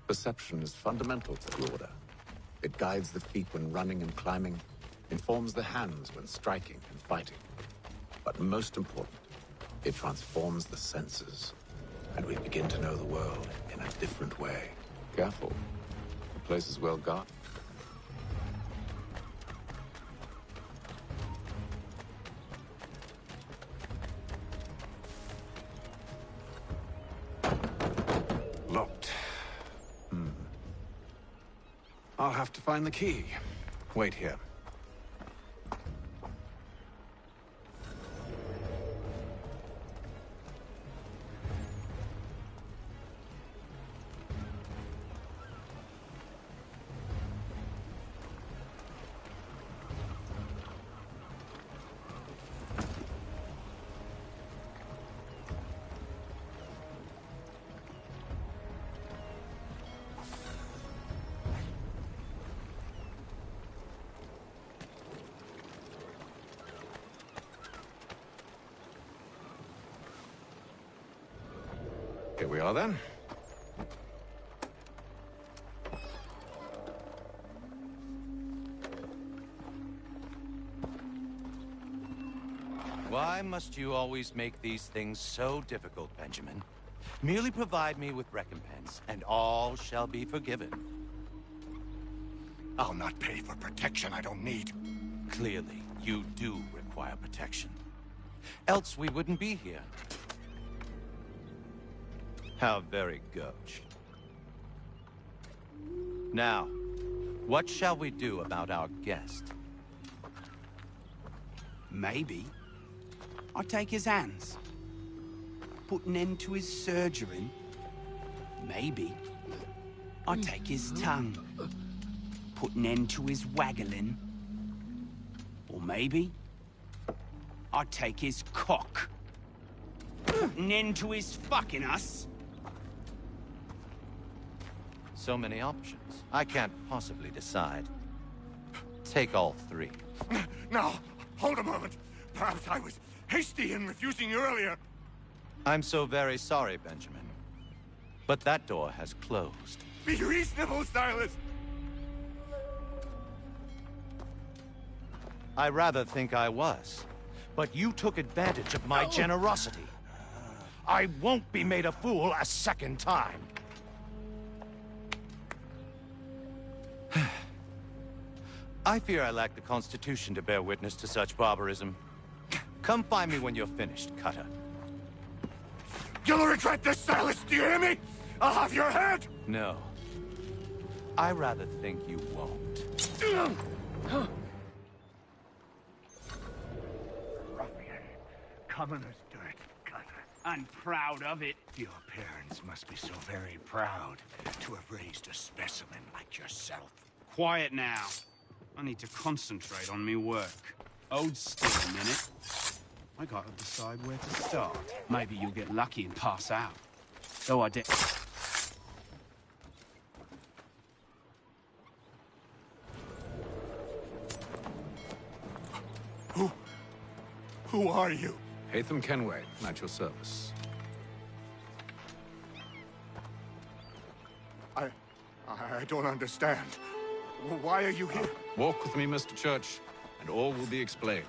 S: Perception is fundamental to the Order. It guides the feet when running and climbing, informs the hands when striking and fighting. But most important, it transforms the senses, and we begin to know the world in a different way. Careful. The place is well guarded. Locked. I'll have to find the key. Wait here. Here we are, then.
B: Why must you always make these things so difficult, Benjamin? Merely provide me with recompense, and all shall be forgiven.
G: I'll not pay for protection I don't need.
B: Clearly, you do require protection. Else we wouldn't be here. How very gauche. Now, what shall we do about our guest?
E: Maybe I'll take his hands. Put an end to his surgery. Maybe I'll take his tongue. Put an end to his waggling. Or maybe I'll take his cock. Put an end to his fucking us.
B: So many options. I can't possibly decide. Take all three.
G: Now, hold a moment. Perhaps I was hasty in refusing you earlier.
B: I'm so very sorry, Benjamin. But that door has closed.
G: Be reasonable, Silas.
B: I rather think I was. But you took advantage of my generosity. I won't be made a fool a second time. I fear I lack the constitution to bear witness to such barbarism. Come find me when you're finished, Cutter.
A: You'll regret this, Silas, do you hear me? I'll have your head!
E: No. I rather think you won't.
P: Ruffian. Commoner's dirt, cutter. And proud of it. Your parents must be so very proud to have raised a specimen like yourself.
E: Quiet now. I need to concentrate on me work. Hold still a minute. I gotta decide where to start. Maybe you'll get lucky and pass out. Though I did.
A: Who are you?
S: Hatham Kenway, at your service.
A: I don't understand. Why are you here?
S: Walk with me, Mr. Church, and all will be explained.